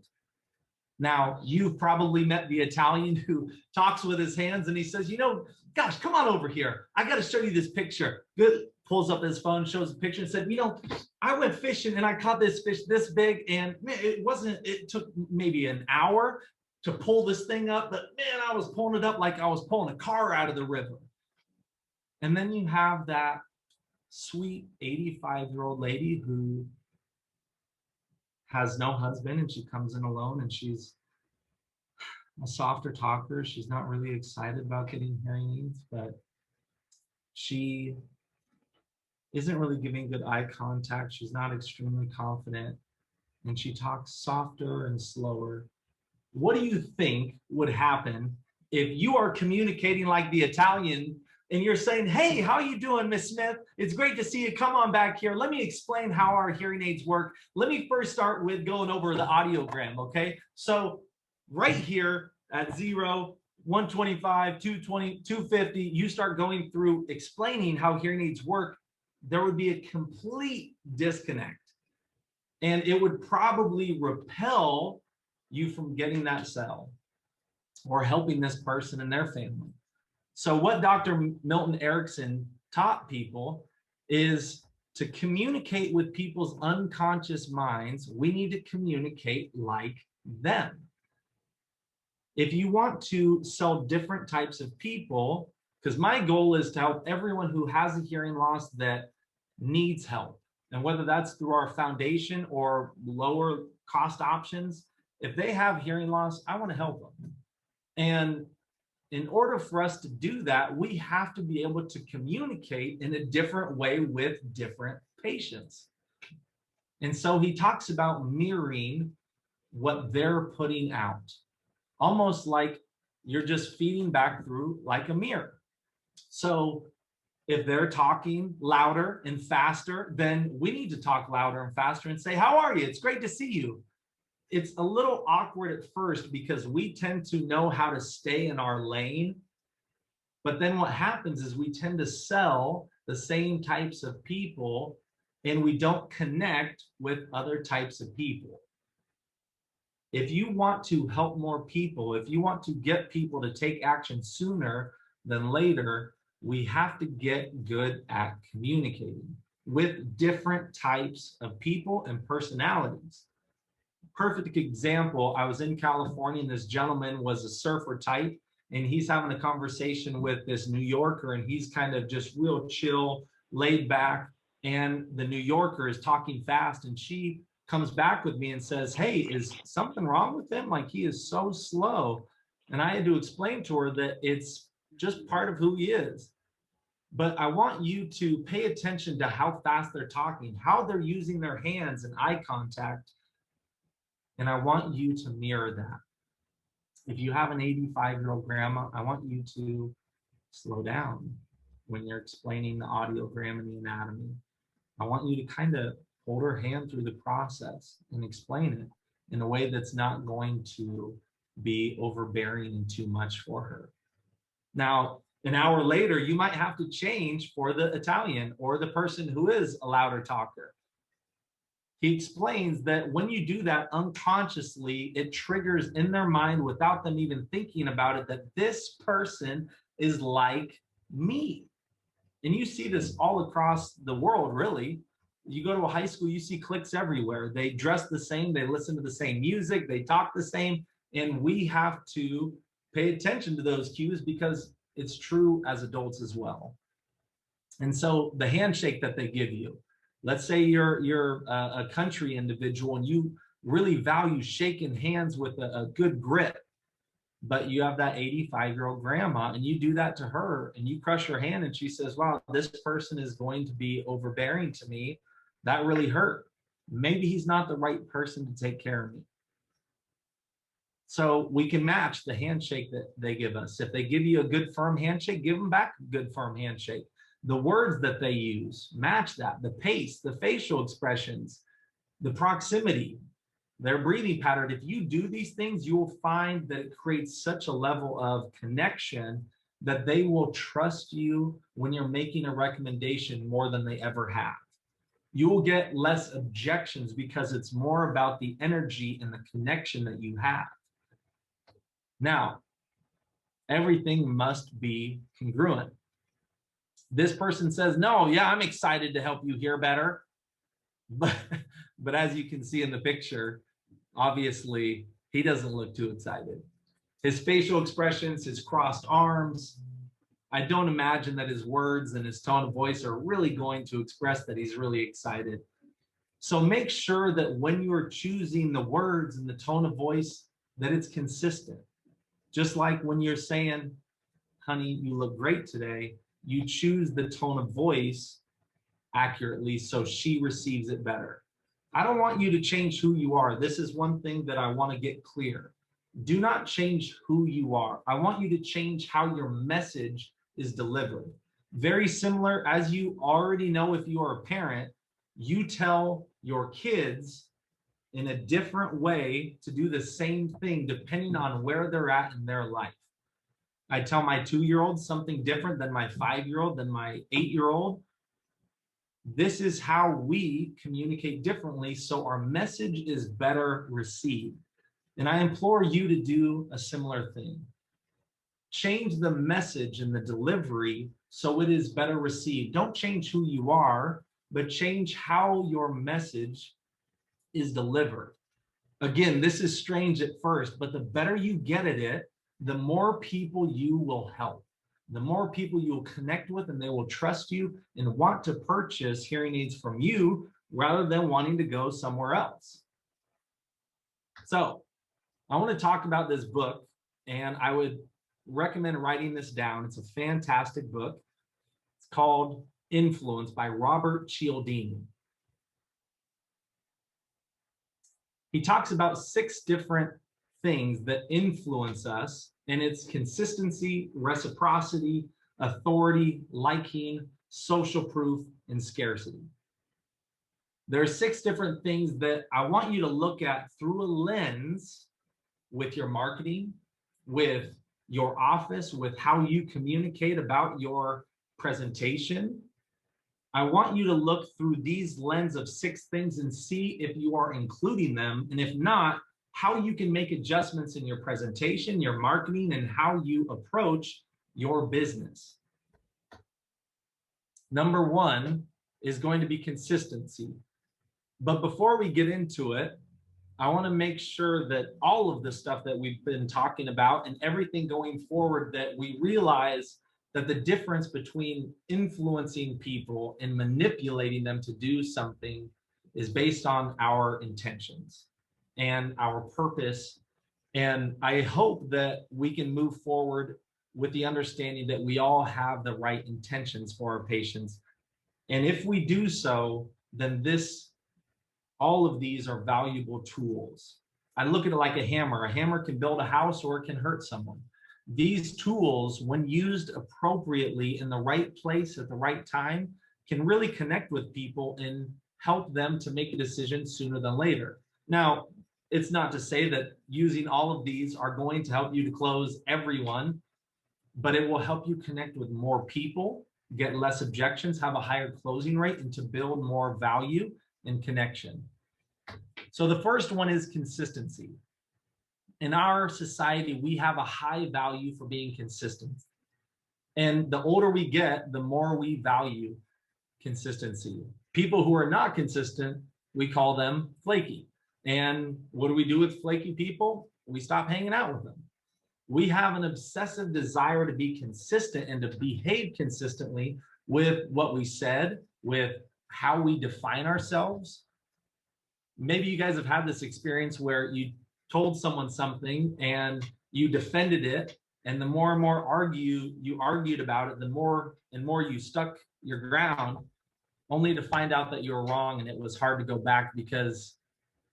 Now, you've probably met the Italian who talks with his hands and he says, you know, gosh, come on over here. I got to show you this picture. Good. Pulls up his phone, shows a picture and said, you know, I went fishing and I caught this fish this big, and man, it took maybe an hour to pull this thing up, but man, I was pulling it up like I was pulling a car out of the river. And then you have that sweet 85-year-old lady who has no husband and she comes in alone and she's a softer talker. She's not really excited about getting hearing aids, but she isn't really giving good eye contact. She's not extremely confident and she talks softer and slower. What do you think would happen if you are communicating like the Italian and you're saying, hey, how you doing, Miss Smith? It's great to see you. Come on back here. Let me explain how our hearing aids work. Let me first start with going over the audiogram, okay? So right here at 0, 125, 220, 250, you start going through explaining how hearing aids work. There would be a complete disconnect. And it would probably repel you from getting that cell or helping this person and their family. So what Dr. Milton Erickson taught people is to communicate with people's unconscious minds. We need to communicate like them. If you want to sell different types of people, because my goal is to help everyone who has a hearing loss that needs help. And whether that's through our foundation or lower cost options, if they have hearing loss, I want to help them. And in order for us to do that, we have to be able to communicate in a different way with different patients. And so he talks about mirroring what they're putting out, almost like you're just feeding back through like a mirror. So if they're talking louder and faster, then we need to talk louder and faster and say, how are you? It's great to see you. It's a little awkward at first because we tend to know how to stay in our lane. But then what happens is we tend to sell the same types of people and we don't connect with other types of people. If you want to help more people, if you want to get people to take action sooner than later, we have to get good at communicating with different types of people and personalities. Perfect example, I was in California and this gentleman was a surfer type and he's having a conversation with this New Yorker and he's kind of just real chill, laid back, and the New Yorker is talking fast and she comes back with me and says, hey, is something wrong with him? Like, he is so slow. And I had to explain to her that it's just part of who he is. But I want you to pay attention to how fast they're talking, how they're using their hands and eye contact. And I want you to mirror that. If you have an 85-year-old grandma, I want you to slow down when you're explaining the audiogram and the anatomy. I want you to kind of hold her hand through the process and explain it in a way that's not going to be overbearing and too much for her. Now, an hour later, you might have to change for the Italian or the person who is a louder talker. He explains that when you do that unconsciously, it triggers in their mind without them even thinking about it, that this person is like me. And you see this all across the world, really. You go to a high school, you see cliques everywhere. They dress the same, they listen to the same music, they talk the same, and we have to pay attention to those cues because it's true as adults as well. And so the handshake that they give you, let's say you're a country individual and you really value shaking hands with a good grip, but you have that 85-year-old grandma and you do that to her and you crush her hand and she says, wow, this person is going to be overbearing to me. That really hurt. Maybe he's not the right person to take care of me. So we can match the handshake that they give us. If they give you a good firm handshake, give them back a good firm handshake. The words that they use, match that. The pace, the facial expressions, the proximity, their breathing pattern. If you do these things, you will find that it creates such a level of connection that they will trust you when you're making a recommendation more than they ever have. You will get less objections because it's more about the energy and the connection that you have. Now, everything must be congruent. This person says, no, yeah, I'm excited to help you hear better. But as you can see in the picture, obviously, he doesn't look too excited. His facial expressions, his crossed arms, I don't imagine that his words and his tone of voice are really going to express that he's really excited. So make sure that when you're choosing the words and the tone of voice, that it's consistent. Just like when you're saying, honey, you look great today, you choose the tone of voice accurately so she receives it better. I don't want you to change who you are. This is one thing that I want to get clear. Do not change who you are. I want you to change how your message is delivered. Very similar, as you already know, if you are a parent, you tell your kids in a different way to do the same thing depending on where they're at in their life. I tell my 2-year-old something different than my 5-year-old, than my 8-year-old. This is how we communicate differently, so our message is better received. And I implore you to do a similar thing. Change the message and the delivery so it is better received. Don't change who you are, but change how your message is delivered. Again, this is strange at first, but the better you get at it, the more people you will help. The more people you will connect with, and they will trust you and want to purchase hearing aids from you rather than wanting to go somewhere else. So I want to talk about this book, and I would recommend writing this down. It's a fantastic book. It's called Influence by Robert Cialdini. He talks about 6 different things that influence us, and it's consistency, reciprocity, authority, liking, social proof, and scarcity. There are 6 different things that I want you to look at through a lens with your marketing, with your office, with how you communicate about your presentation. I want you to look through these lens of 6 things and see if you are including them, and if not, how you can make adjustments in your presentation, your marketing, and how you approach your business. Number 1 is going to be consistency. But before we get into it, I want to make sure that all of the stuff that we've been talking about and everything going forward, that we realize that the difference between influencing people and manipulating them to do something is based on our intentions and our purpose. And I hope that we can move forward with the understanding that we all have the right intentions for our patients. And if we do so, then all of these are valuable tools. I look at it like a hammer. A hammer can build a house or it can hurt someone. These tools, when used appropriately in the right place at the right time, can really connect with people and help them to make a decision sooner than later. Now, it's not to say that using all of these are going to help you to close everyone, but it will help you connect with more people, get less objections, have a higher closing rate, and to build more value and connection. So the first one is consistency. In our society, we have a high value for being consistent. And the older we get, the more we value consistency. People who are not consistent, we call them flaky. And what do we do with flaky people? We stop hanging out with them. We have an obsessive desire to be consistent and to behave consistently with what we said, with how we define ourselves. Maybe you guys have had this experience where you told someone something and you defended it, and the more and more you argued about it, the more and more you stuck your ground, only to find out that you were wrong, and it was hard to go back because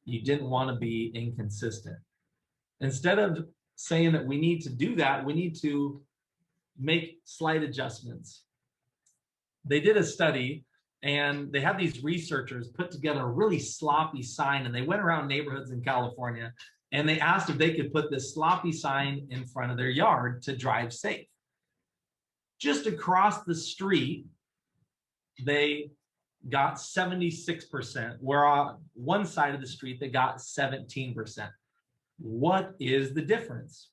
you didn't want to be inconsistent. Instead of saying that we need to do that, we need to make slight adjustments. They did a study, and they had these researchers put together a really sloppy sign, and they went around neighborhoods in California, and they asked if they could put this sloppy sign in front of their yard to drive safe. Just across the street, they got 76%, where on one side of the street, they got 17%. What is the difference?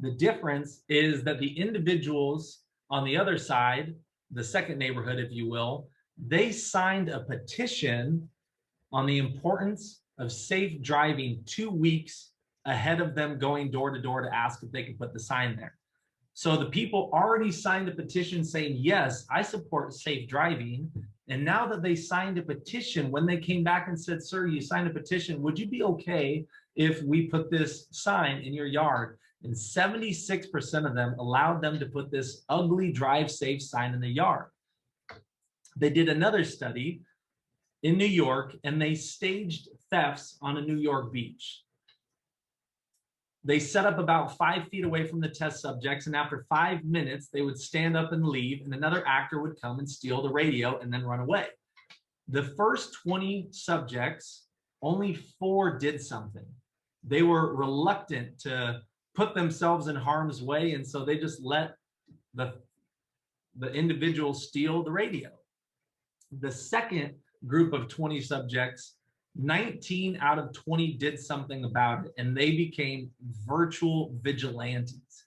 The difference is that the individuals on the other side, the second neighborhood, if you will, they signed a petition on the importance of safe driving 2 weeks ahead of them going door to door to ask if they could put the sign there. So the people already signed a petition saying, yes, I support safe driving. And now that they signed a petition, when they came back and said, sir, you signed a petition, would you be okay if we put this sign in your yard? And 76% of them allowed them to put this ugly drive safe sign in the yard. They did another study in New York, and they staged thefts on a New York beach. They set up about 5 feet away from the test subjects, and after 5 minutes, they would stand up and leave, and another actor would come and steal the radio and then run away. The first 20 subjects, only 4 did something. They were reluctant to put themselves in harm's way, and so they just let the individual steal the radio. The second group of 20 subjects, 19 out of 20 did something about it, and they became virtual vigilantes.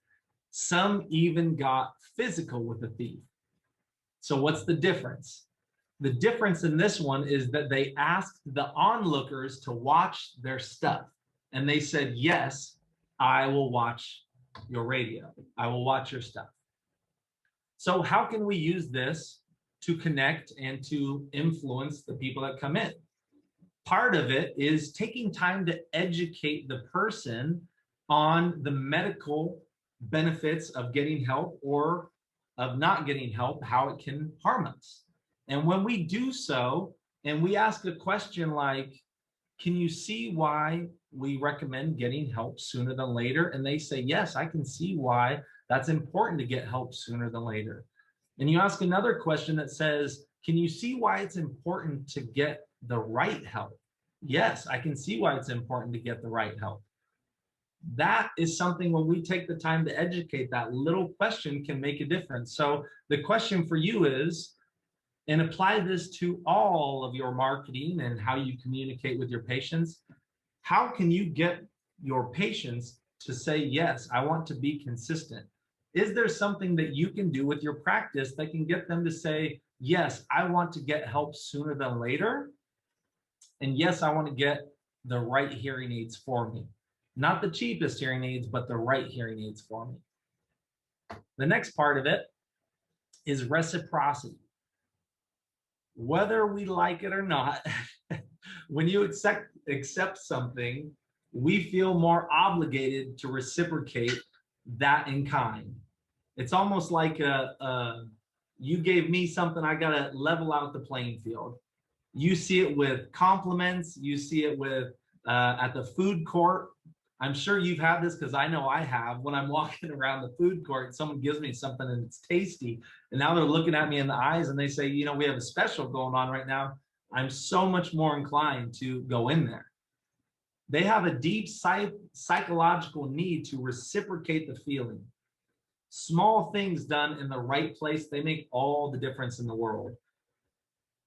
Some even got physical with the thief. So what's the difference? The difference in this one is that they asked the onlookers to watch their stuff, and they said, yes, I will watch your radio. I will watch your stuff. So how can we use this to connect and to influence the people that come in? Part of it is taking time to educate the person on the medical benefits of getting help or of not getting help, how it can harm us. And when we do so, and we ask a question like, can you see why we recommend getting help sooner than later? And they say, yes, I can see why that's important to get help sooner than later. And you ask another question that says, can you see why it's important to get the right help? Yes, I can see why it's important to get the right help. That is something when we take the time to educate, that little question can make a difference. So the question for you is, and apply this to all of your marketing and how you communicate with your patients, how can you get your patients to say, yes, I want to be consistent? Is there something that you can do with your practice that can get them to say, yes, I want to get help sooner than later? And yes, I want to get the right hearing aids for me. Not the cheapest hearing aids, but the right hearing aids for me. The next part of it is reciprocity. Whether we like it or not, When you accept something, we feel more obligated to reciprocate that in kind. It's almost like you gave me something, I gotta level out the playing field. You see it with compliments, you see it with at the food court. I'm sure you've had this, because I know I have. When I'm walking around the food court, someone gives me something and it's tasty, and now they're looking at me in the eyes and they say, you know, we have a special going on right now. I'm so much more inclined to go in there. They have a deep psychological need to reciprocate the feeling. Small things done in the right place, they make all the difference in the world.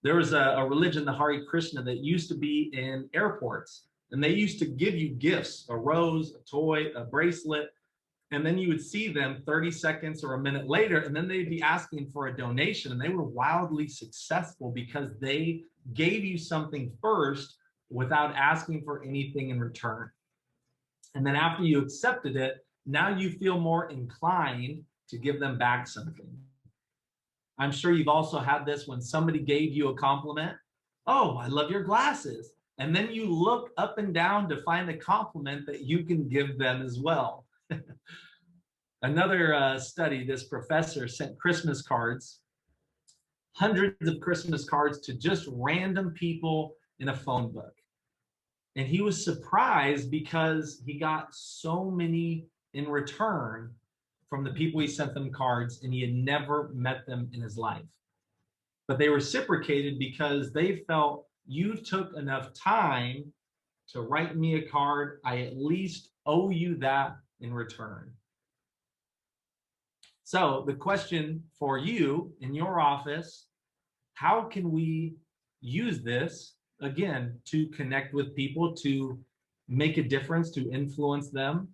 There was a religion, the Hare Krishna, that used to be in airports, and they used to give you gifts, a rose, a toy, a bracelet, and then you would see them 30 seconds or a minute later, and then they'd be asking for a donation, and they were wildly successful because they gave you something first without asking for anything in return. And then after you accepted it, now you feel more inclined to give them back something. I'm sure you've also had this when somebody gave you a compliment. Oh, I love your glasses. And then you look up and down to find a compliment that you can give them as well. Another study, this professor sent Christmas cards, hundreds of Christmas cards, to just random people in a phone book. And he was surprised because he got so many in return from the people he sent them cards, and he had never met them in his life. But they reciprocated because they felt, you took enough time to write me a card, I at least owe you that in return. So the question for you in your office, how can we use this, again, to connect with people, to make a difference, to influence them?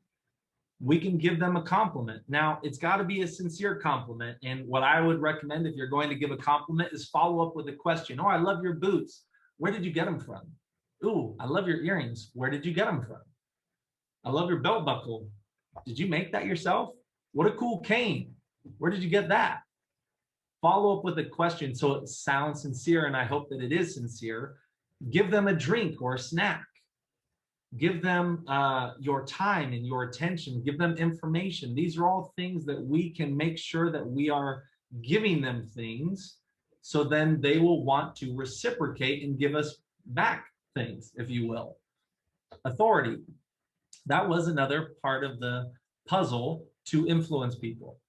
We can give them a compliment. Now, it's got to be a sincere compliment. And what I would recommend if you're going to give a compliment is follow up with a question. Oh, I love your boots. Where did you get them from? Ooh, I love your earrings. Where did you get them from? I love your belt buckle. Did you make that yourself? What a cool cane. Where did you get that? Follow up with a question so it sounds sincere, and I hope that it is sincere. Give them a drink or a snack. Give them your time and your attention. Give them information. These are all things that we can make sure that we are giving them things, so then they will want to reciprocate and give us back things, if you will. Authority. That was another part of the puzzle to influence people.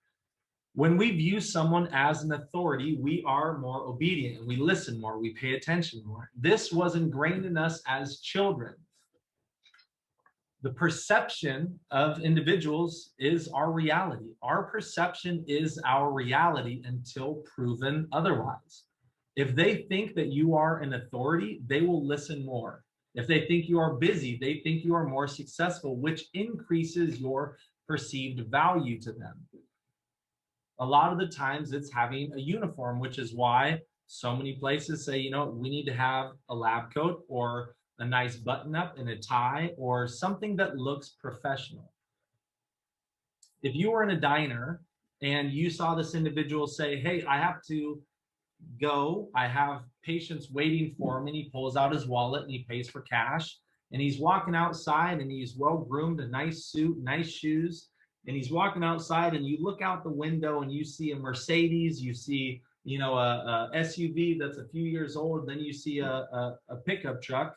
When we view someone as an authority, we are more obedient, we listen more, we pay attention more. This was ingrained in us as children. The perception of individuals is our reality. Our perception is our reality until proven otherwise. If they think that you are an authority, they will listen more. If they think you are busy, they think you are more successful, which increases your perceived value to them. A lot of the times it's having a uniform, which is why so many places say, you know, we need to have a lab coat or a nice button up and a tie or something that looks professional. If you were in a diner and you saw this individual say, hey, I have to go, I have patients waiting for me, and he pulls out his wallet and he pays for cash, and he's walking outside and he's well groomed, a nice suit, nice shoes, and he's walking outside, and you look out the window and you see a Mercedes, you see, you know, a SUV that's a few years old, then you see a pickup truck.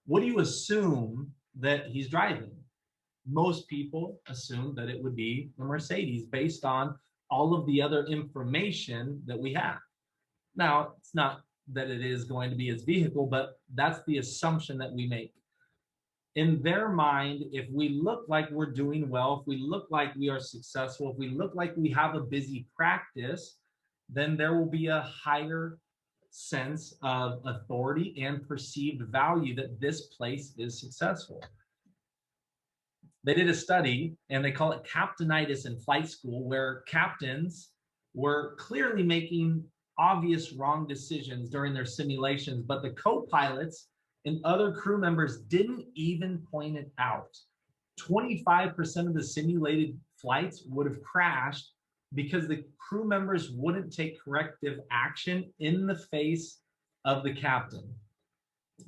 What do you assume that he's driving? Most people assume that it would be a Mercedes based on all of the other information that we have. Now, it's not that it is going to be his vehicle, but that's the assumption that we make. In their mind, if we look like we're doing well, if we look like we are successful, if we look like we have a busy practice, then there will be a higher sense of authority and perceived value that this place is successful. They did a study, and they call it captainitis in flight school, where captains were clearly making obvious wrong decisions during their simulations, but the co-pilots and other crew members didn't even point it out. 25% of the simulated flights would have crashed because the crew members wouldn't take corrective action in the face of the captain.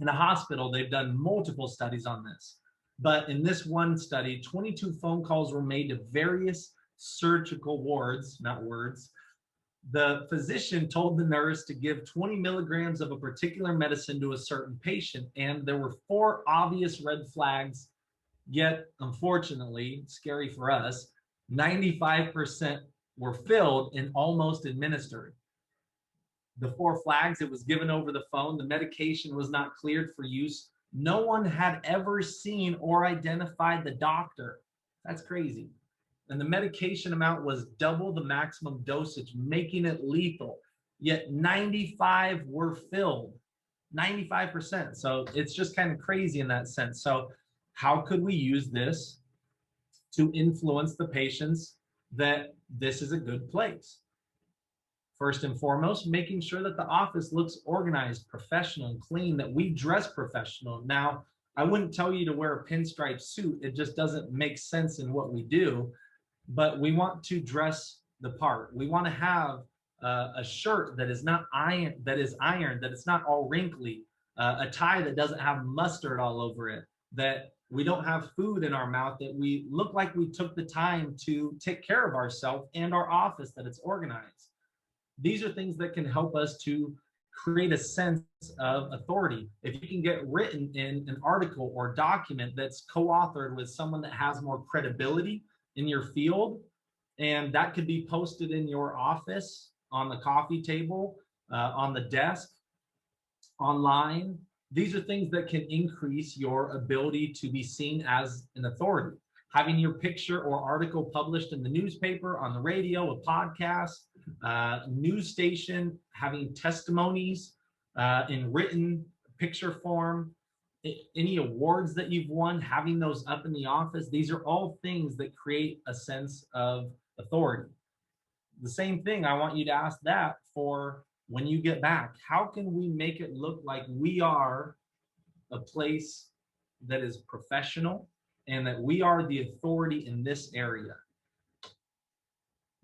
In a hospital, they've done multiple studies on this. But in this one study, 22 phone calls were made to various surgical wards, not words. The physician told the nurse to give 20 milligrams of a particular medicine to a certain patient, and there were 4 obvious red flags. Yet, unfortunately, scary for us, 95% were filled and almost administered. The 4 flags, it was given over the phone. The medication was not cleared for use. No one had ever seen or identified the doctor. That's crazy. And the medication amount was double the maximum dosage, making it lethal. Yet 95 were filled, 95%. So it's just kind of crazy in that sense. So how could we use this to influence the patients that this is a good place? First and foremost, making sure that the office looks organized, professional, and clean, that we dress professional. Now, I wouldn't tell you to wear a pinstripe suit. It just doesn't make sense in what we do. But we want to dress the part. We want to have a shirt that is not ironed, that it's not all wrinkly, a tie that doesn't have mustard all over it, that we don't have food in our mouth, that we look like we took the time to take care of ourselves and our office, that it's organized. These are things that can help us to create a sense of authority. If you can get written in an article or document that's co-authored with someone that has more credibility in your field, and that could be posted in your office, on the coffee table, on the desk, online. These are things that can increase your ability to be seen as an authority. Having your picture or article published in the newspaper, on the radio, a podcast, news station, having testimonies in written picture form, any awards that you've won, having those up in the office. These are all things that create a sense of authority. The same thing, I want you to ask that for when you get back. How can we make it look like we are a place that is professional and that we are the authority in this area?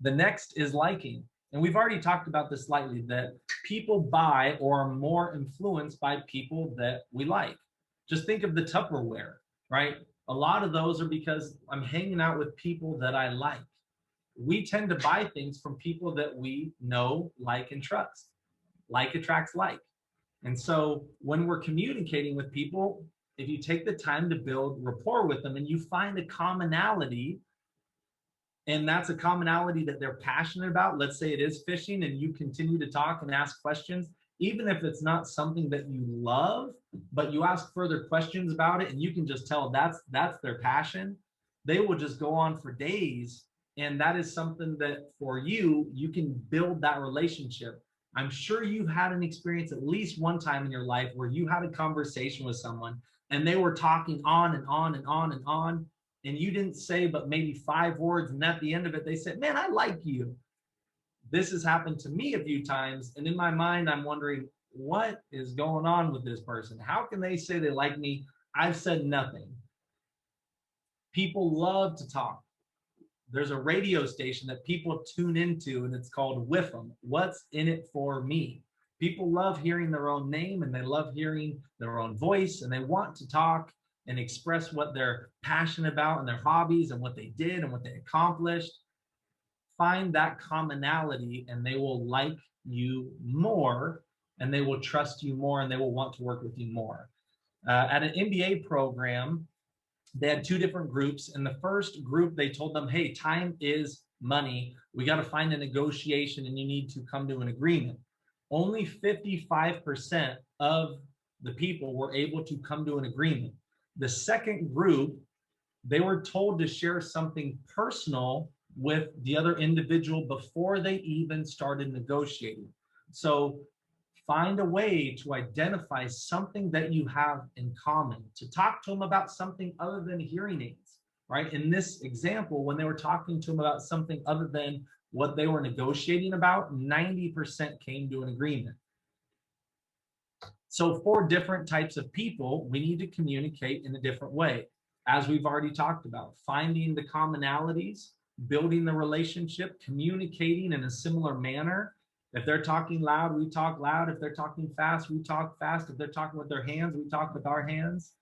The next is liking. And we've already talked about this slightly, that people buy or are more influenced by people that we like. Just think of the Tupperware, right? A lot of those are because I'm hanging out with people that I like. We tend to buy things from people that we know, like, and trust. Like attracts like. And so when we're communicating with people, if you take the time to build rapport with them and you find a commonality, and that's a commonality that they're passionate about, let's say it is fishing, and you continue to talk and ask questions, even if it's not something that you love, but you ask further questions about it and you can just tell that's their passion, they will just go on for days. And that is something that for you, you can build that relationship. I'm sure you had an experience at least one time in your life where you had a conversation with someone and they were talking on and on and on and on, and you didn't say but maybe 5 words, and at the end of it, they said, "Man, I like you." This has happened to me a few times, and in my mind, I'm wondering, what is going on with this person? How can they say they like me? I've said nothing. People love to talk. There's a radio station that people tune into, and it's called WIFM. What's in it for me? People love hearing their own name, and they love hearing their own voice, and they want to talk and express what they're passionate about and their hobbies and what they did and what they accomplished. Find that commonality and they will like you more, and they will trust you more, and they will want to work with you more. At an MBA program, they had 2 different groups. In the first group, they told them, hey, time is money. We got to find a negotiation and you need to come to an agreement. Only 55% of the people were able to come to an agreement. The second group, they were told to share something personal with the other individual before they even started negotiating. So find a way to identify something that you have in common, to talk to them about something other than hearing aids, right? In this example, when they were talking to them about something other than what they were negotiating about, 90% came to an agreement. So for different types of people, we need to communicate in a different way. As we've already talked about, finding the commonalities, building the relationship, communicating in a similar manner, If they're talking loud, we talk loud. If they're talking fast, we talk fast. If they're talking with their hands, we talk with our hands.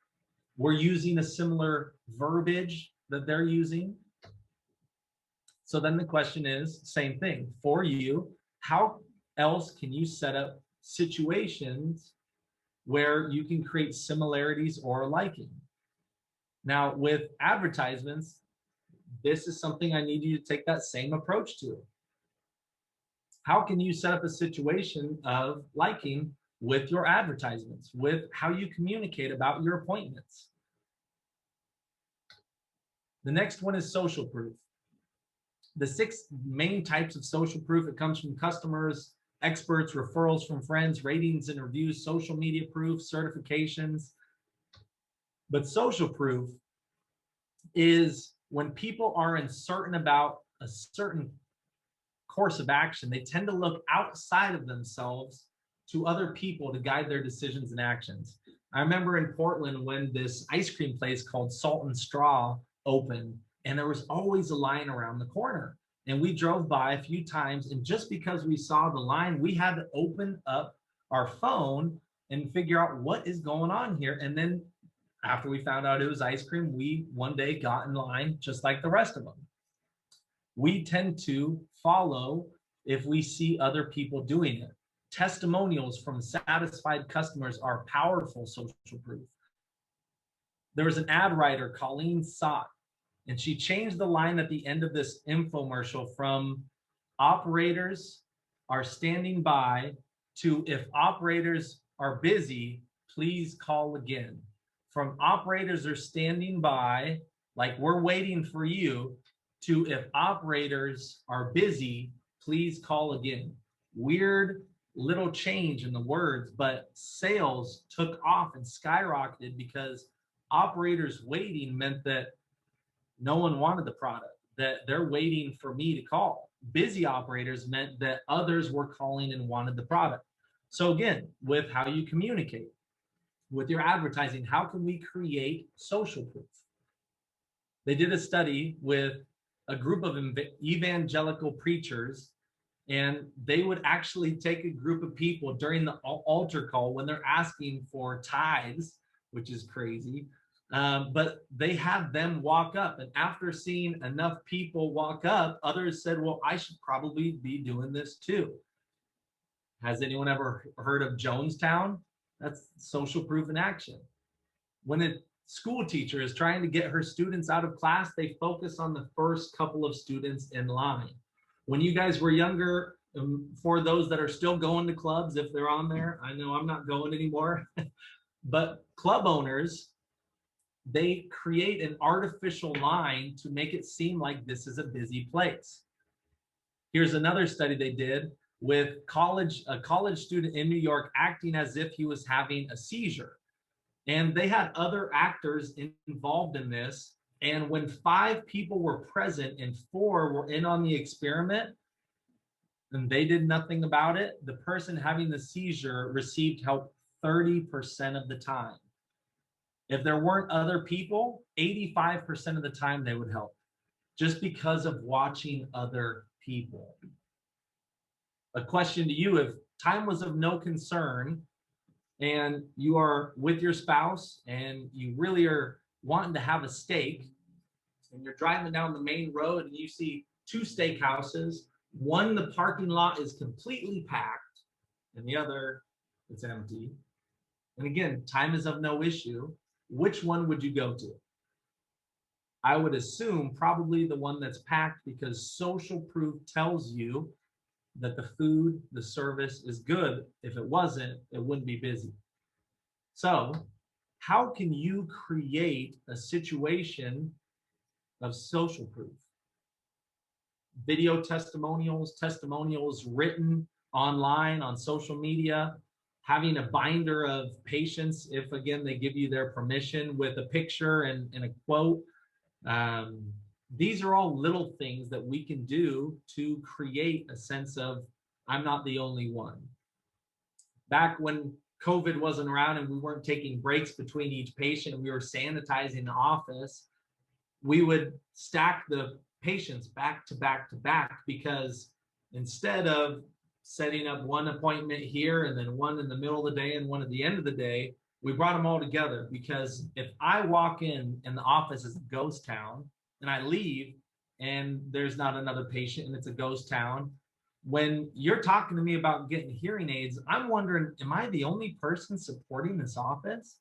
We're using a similar verbiage that they're using. So then the question is, same thing for you, how else can you set up situations where you can create similarities or liking? Now with advertisements, this is something I need you to take that same approach to. How can you set up a situation of liking with your advertisements, with how you communicate about your appointments? The next one is social proof. The 6 main types of social proof, it comes from customers, experts, referrals from friends, ratings and reviews, social media proof, certifications. But social proof is when people are uncertain about a certain course of action, they tend to look outside of themselves to other people to guide their decisions and actions. I remember in Portland when this ice cream place called Salt and Straw opened, and there was always a line around the corner. And we drove by a few times, and just because we saw the line, we had to open up our phone and figure out what is going on here. And then after we found out it was ice cream, we one day got in line just like the rest of them. We tend to follow if we see other people doing it. Testimonials from satisfied customers are powerful social proof. There was an ad writer, Colleen Sott, and she changed the line at the end of this infomercial from operators are standing by to if operators are busy, please call again. From operators are standing by, like we're waiting for you, to if operators are busy, please call again. Weird little change in the words, but sales took off and skyrocketed because operators waiting meant that no one wanted the product, that they're waiting for me to call. Busy operators meant that others were calling and wanted the product. So again, with how you communicate, with your advertising, how can we create social proof? They did a study with a group of evangelical preachers, and they would actually take a group of people during the altar call when they're asking for tithes, which is crazy. But they had them walk up, and after seeing enough people walk up, others said, well, I should probably be doing this too. Has anyone ever heard of Jonestown? That's social proof in action. When a school teacher is trying to get her students out of class, they focus on the first couple of students in line. When you guys were younger, for those that are still going to clubs, if they're on there, I know I'm not going anymore, but club owners, they create an artificial line to make it seem like this is a busy place. Here's another study they did with a college student in New York acting as if he was having a seizure. And they had other actors involved in this. And when 5 people were present and 4 were in on the experiment, and they did nothing about it, the person having the seizure received help 30% of the time. If there weren't other people, 85% of the time they would help, just because of watching other people. A question to you, if time was of no concern and you are with your spouse and you really are wanting to have a steak and you're driving down the main road and you see 2 steakhouses, one, the parking lot is completely packed and the other, it's empty. And again, time is of no issue. Which one would you go to? I would assume probably the one that's packed because social proof tells you that the food, the service is good. If it wasn't, it wouldn't be busy. So how can you create a situation of social proof? Video testimonials, testimonials written online on social media, having a binder of patients, if again, they give you their permission with a picture and a quote. These are all little things that we can do to create a sense of, I'm not the only one. Back when COVID wasn't around and we weren't taking breaks between each patient and we were sanitizing the office, we would stack the patients back to back to back, because instead of setting up one appointment here and then one in the middle of the day and one at the end of the day. We brought them all together because if I walk in and the office is a ghost town and I leave and there's not another patient and it's a ghost town, when you're talking to me about getting hearing aids, I'm wondering, am I the only person supporting this office?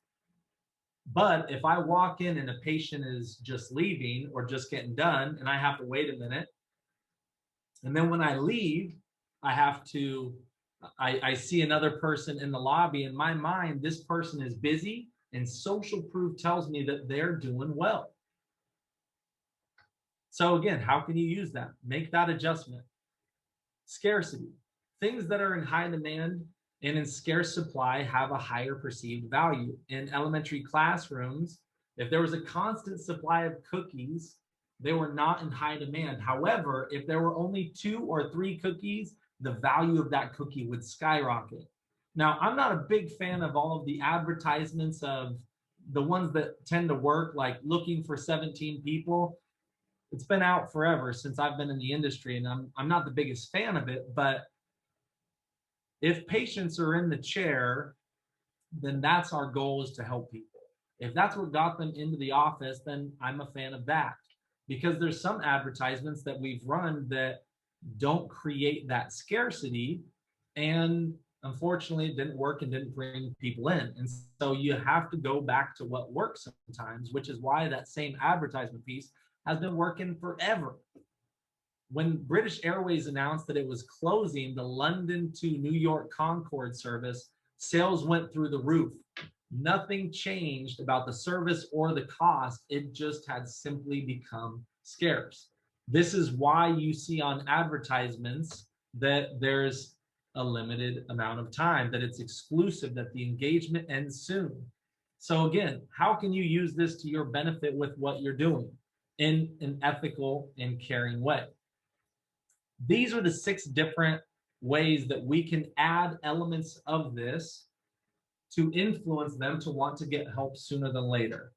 But if I walk in and a patient is just leaving or just getting done and I have to wait a minute, and then when I leave, I see another person in the lobby. In my mind, this person is busy and social proof tells me that they're doing well. So again, how can you use that? Make that adjustment. Scarcity. Things that are in high demand and in scarce supply have a higher perceived value. In elementary classrooms, if there was a constant supply of cookies, they were not in high demand. However, if there were only 2 or 3 cookies, the value of that cookie would skyrocket. Now, I'm not a big fan of all of the advertisements of the ones that tend to work, like looking for 17 people. It's been out forever since I've been in the industry, and I'm not the biggest fan of it. But if patients are in the chair, then that's our goal, is to help people. If that's what got them into the office, then I'm a fan of that. Because there's some advertisements that we've run that don't create that scarcity, and unfortunately it didn't work and didn't bring people in. And so you have to go back to what works sometimes, which is why that same advertisement piece has been working forever. When British Airways announced that it was closing the London to New York Concorde service, sales went through the roof. Nothing changed about the service or the cost. It just had simply become scarce. This is why you see on advertisements that there's a limited amount of time, that it's exclusive, that the engagement ends soon. So again, how can you use this to your benefit with what you're doing in an ethical and caring way? These are the 6 different ways that we can add elements of this to influence them to want to get help sooner than later.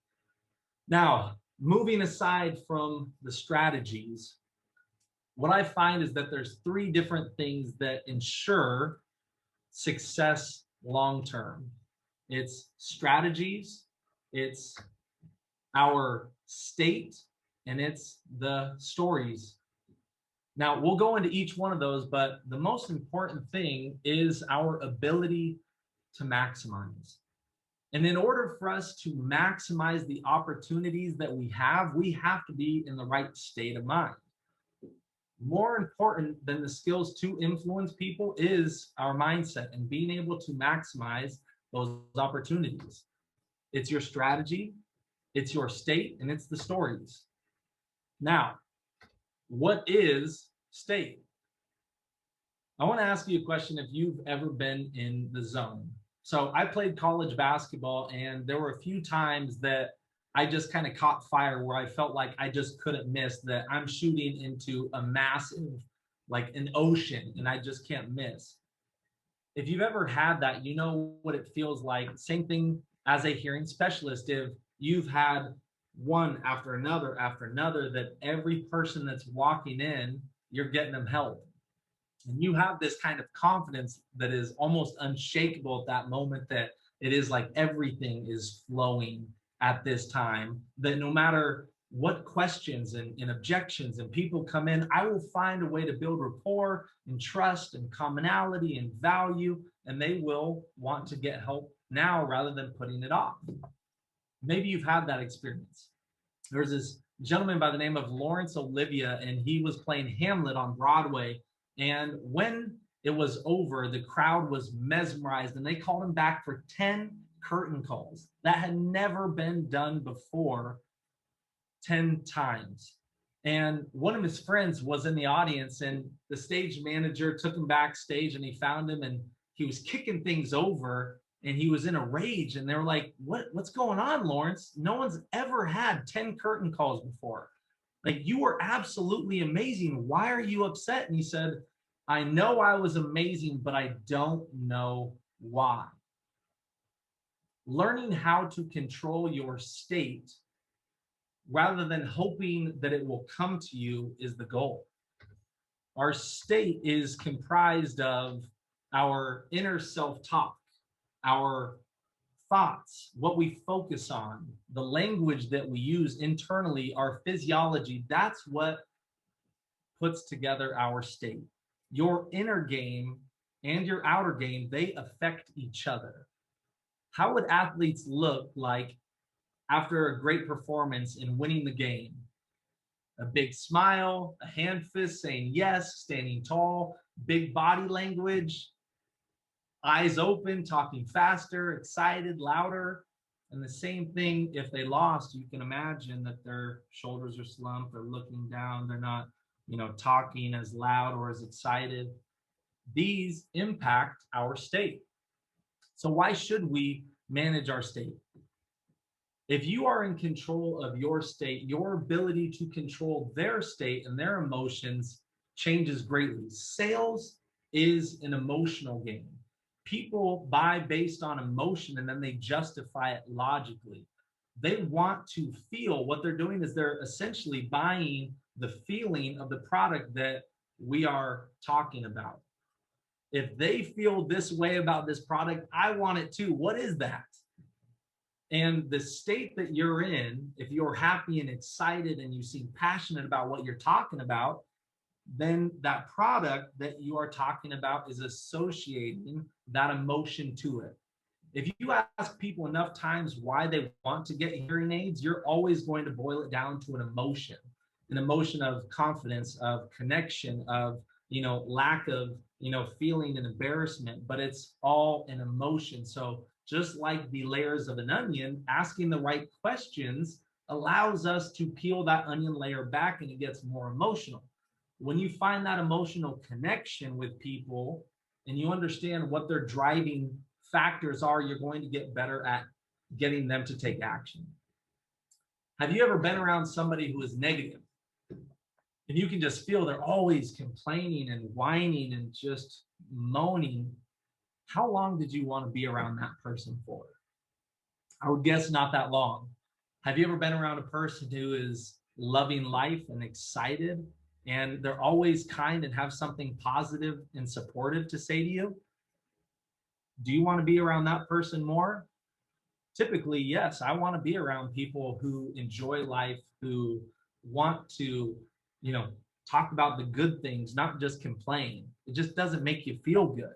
Now, moving aside from the strategies, what I find is that there's 3 different things that ensure success long-term. It's strategies, it's our state, and it's the stories. Now, we'll go into each one of those, but the most important thing is our ability to maximize. And in order for us to maximize the opportunities that we have to be in the right state of mind. More important than the skills to influence people is our mindset and being able to maximize those opportunities. It's your strategy, it's your state, and it's the stories. Now, what is state? I want to ask you a question if you've ever been in the zone. So I played college basketball, and there were a few times that I just kind of caught fire where I felt like I just couldn't miss, that I'm shooting into a massive, like an ocean, and I just can't miss. If you've ever had that, you know what it feels like. Same thing as a hearing specialist. If you've had one after another, that every person that's walking in, you're getting them help. And you have this kind of confidence that is almost unshakable at that moment, that it is like everything is flowing at this time, that no matter what questions and objections and people come in, I will find a way to build rapport and trust and commonality and value, and they will want to get help now rather than putting it off. Maybe you've had that experience. There's this gentleman by the name of Laurence Olivier, and he was playing Hamlet on Broadway. And when it was over, the crowd was mesmerized, and they called him back for 10 curtain calls. That had never been done before, 10 times. And one of his friends was in the audience, and the stage manager took him backstage, and he found him, and he was kicking things over, and he was in a rage. And they were like, what's going on, Laurence? No one's ever had 10 curtain calls before. Like, you were absolutely amazing. Why are you upset? And he said, I know I was amazing, but I don't know why. Learning how to control your state rather than hoping that it will come to you is the goal. Our state is comprised of our inner self-talk, our thoughts, what we focus on, the language that we use internally, our physiology. That's what puts together our state. Your inner game and your outer game, they affect each other. How would athletes look like after a great performance in winning the game? A big smile, a hand fist saying yes, standing tall, big body language, eyes open, talking faster, excited, louder. And the same thing if they lost, you can imagine that their shoulders are slumped, they're looking down, they're not, talking as loud or as excited. These impact our state. So why should we manage our state? If you are in control of your state, your ability to control their state and their emotions changes greatly. Sales is an emotional game. People buy based on emotion and then they justify it logically. They want to feel. What they're doing is they're essentially buying the feeling of the product that we are talking about. If they feel this way about this product, I want it too. What is that? And the state that you're in, if you're happy and excited and you seem passionate about what you're talking about, then that product that you are talking about is associating that emotion to it. If you ask people enough times why they want to get hearing aids, you're always going to boil it down to an emotion of confidence, of connection, of, lack of, feeling and embarrassment, but it's all an emotion. So just like the layers of an onion, asking the right questions allows us to peel that onion layer back and it gets more emotional. When you find that emotional connection with people and you understand what their driving factors are, you're going to get better at getting them to take action. Have you ever been around somebody who is negative? And you can just feel they're always complaining and whining and just moaning. How long did you want to be around that person for? I would guess not that long. Have you ever been around a person who is loving life and excited and they're always kind and have something positive and supportive to say to you? Do you want to be around that person more? Typically, yes. I want to be around people who enjoy life, who want to, talk about the good things, not just complain. It just doesn't make you feel good.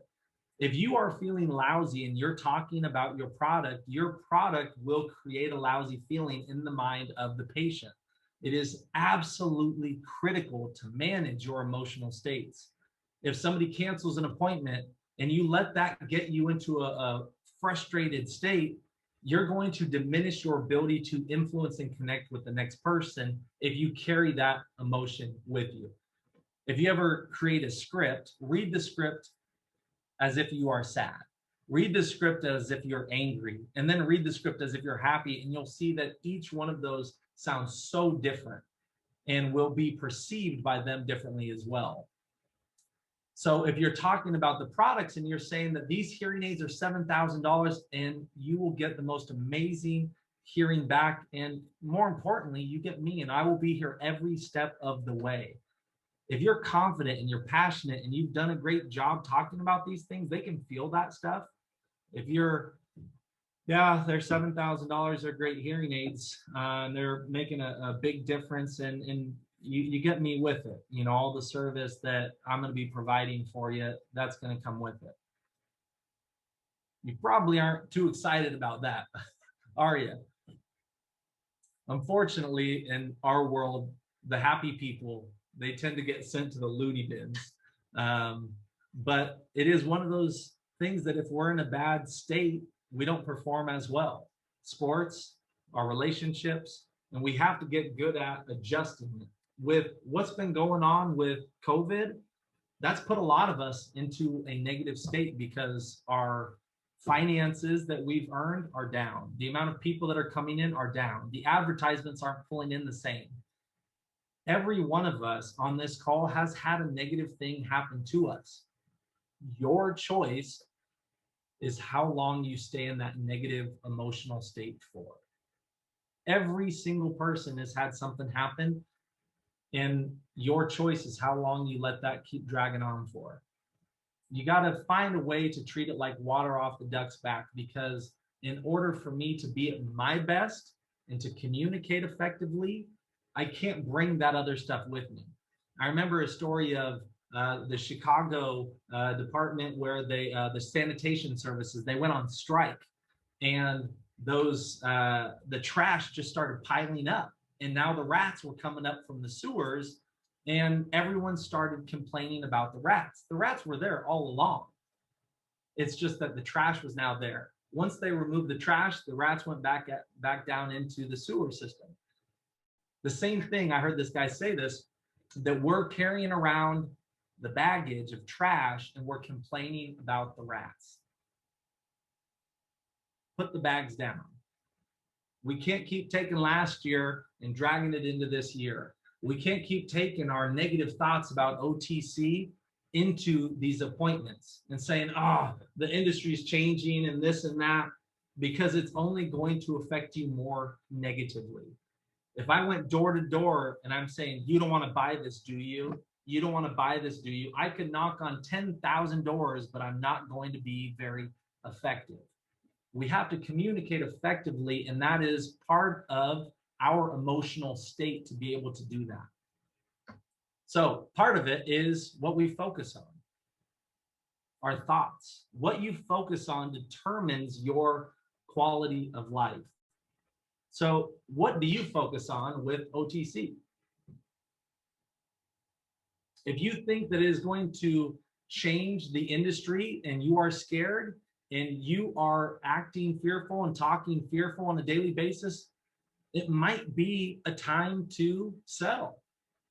If you are feeling lousy and you're talking about your product will create a lousy feeling in the mind of the patient. It is absolutely critical to manage your emotional states. If somebody cancels an appointment and you let that get you into a frustrated state, you're going to diminish your ability to influence and connect with the next person if you carry that emotion with you. If you ever create a script, read the script as if you are sad. Read the script as if you're angry, and then read the script as if you're happy, and you'll see that each one of those sounds so different and will be perceived by them differently as well. So if you're talking about the products and you're saying that these hearing aids are $7,000 and you will get the most amazing hearing back, and more importantly, you get me and I will be here every step of the way. If you're confident and you're passionate and you've done a great job talking about these things, they can feel that stuff. If you're, they're $7,000, they're great hearing aids, and they're making a big difference, and you get me with it. All the service that I'm going to be providing for you, that's going to come with it. You probably aren't too excited about that, are you? Unfortunately, in our world, the happy people, they tend to get sent to the loony bins. But it is one of those things that if we're in a bad state, we don't perform as well. Sports, our relationships, and we have to get good at adjusting. With what's been going on with COVID, that's put a lot of us into a negative state because our finances that we've earned are down. The amount of people that are coming in are down. The advertisements aren't pulling in the same. Every one of us on this call has had a negative thing happen to us. Your choice is how long you stay in that negative emotional state for. Every single person has had something happen, And your choice is how long you let that keep dragging on for. You got to find a way to treat it like water off the duck's back, because in order for me to be at my best and to communicate effectively, I can't bring that other stuff with me. I remember a story of the Chicago department where the sanitation services, they went on strike, and the trash just started piling up. And now the rats were coming up from the sewers, and everyone started complaining about the rats. The rats were there all along. It's just that the trash was now there. Once they removed the trash, the rats went back down into the sewer system. The same thing, I heard this guy say this, that we're carrying around the baggage of trash and we're complaining about the rats. Put the bags down. We can't keep taking last year and dragging it into this year. We can't keep taking our negative thoughts about OTC into these appointments and saying, oh, the industry is changing and this and that, because it's only going to affect you more negatively. If I went door to door and I'm saying, you don't want to buy this, do you? You don't want to buy this, do you? I could knock on 10,000 doors, but I'm not going to be very effective. We have to communicate effectively, and that is part of our emotional state to be able to do that. So part of it is what we focus on, our thoughts. What you focus on determines your quality of life. So what do you focus on with OTC? If you think that it is going to change the industry and you are scared and you are acting fearful and talking fearful on a daily basis, it might be a time to sell.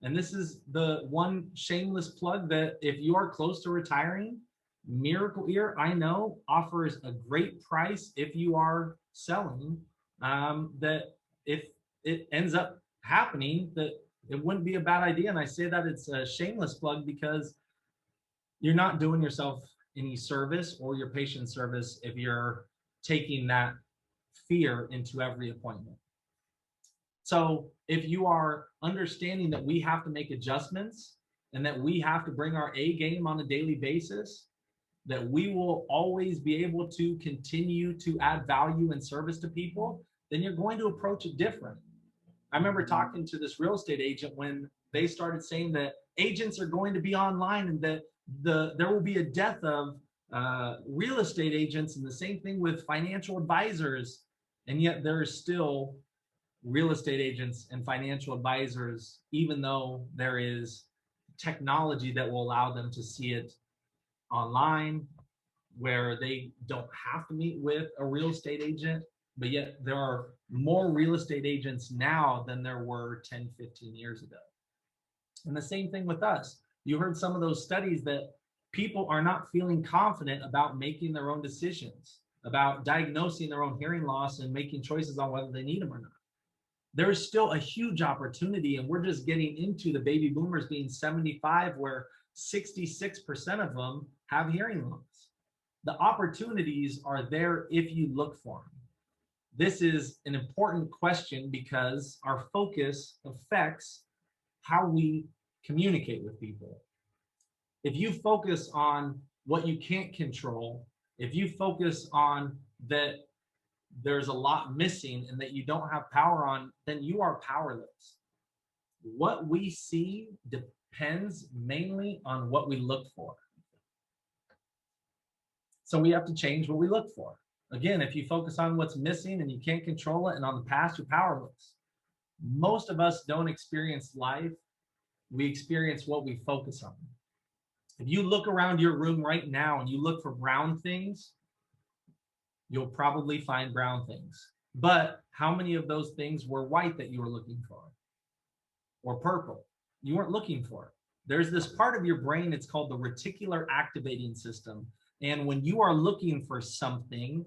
And this is the one shameless plug that if you are close to retiring, Miracle Ear, I know, offers a great price if you are selling, that if it ends up happening, that it wouldn't be a bad idea. And I say that it's a shameless plug because you're not doing yourself any service or your patient service if you're taking that fear into every appointment. So if you are understanding that we have to make adjustments and that we have to bring our A game on a daily basis, that we will always be able to continue to add value and service to people, then you're going to approach it different. I remember talking to this real estate agent when they started saying that agents are going to be online and that there will be a death of real estate agents, and the same thing with financial advisors. And yet there is still real estate agents and financial advisors, even though there is technology that will allow them to see it online, where they don't have to meet with a real estate agent, but yet there are more real estate agents now than there were 10, 15 years ago. And the same thing with us. You heard some of those studies that people are not feeling confident about making their own decisions, about diagnosing their own hearing loss and making choices on whether they need them or not. There is still a huge opportunity, and we're just getting into the baby boomers being 75, where 66% of them have hearing loss. The opportunities are there if you look for them. This is an important question because our focus affects how we communicate with people. If you focus on what you can't control, if you focus on that there's a lot missing and that you don't have power on, then you are powerless. What we see depends mainly on what we look for. So we have to change what we look for. Again, if you focus on what's missing and you can't control it, and on the past, you're powerless. Most of us don't experience life. We experience what we focus on. If you look around your room right now and you look for brown things, you'll probably find brown things. But how many of those things were white that you were looking for? Or purple? You weren't looking for it. There's this part of your brain, it's called the reticular activating system. And when you are looking for something,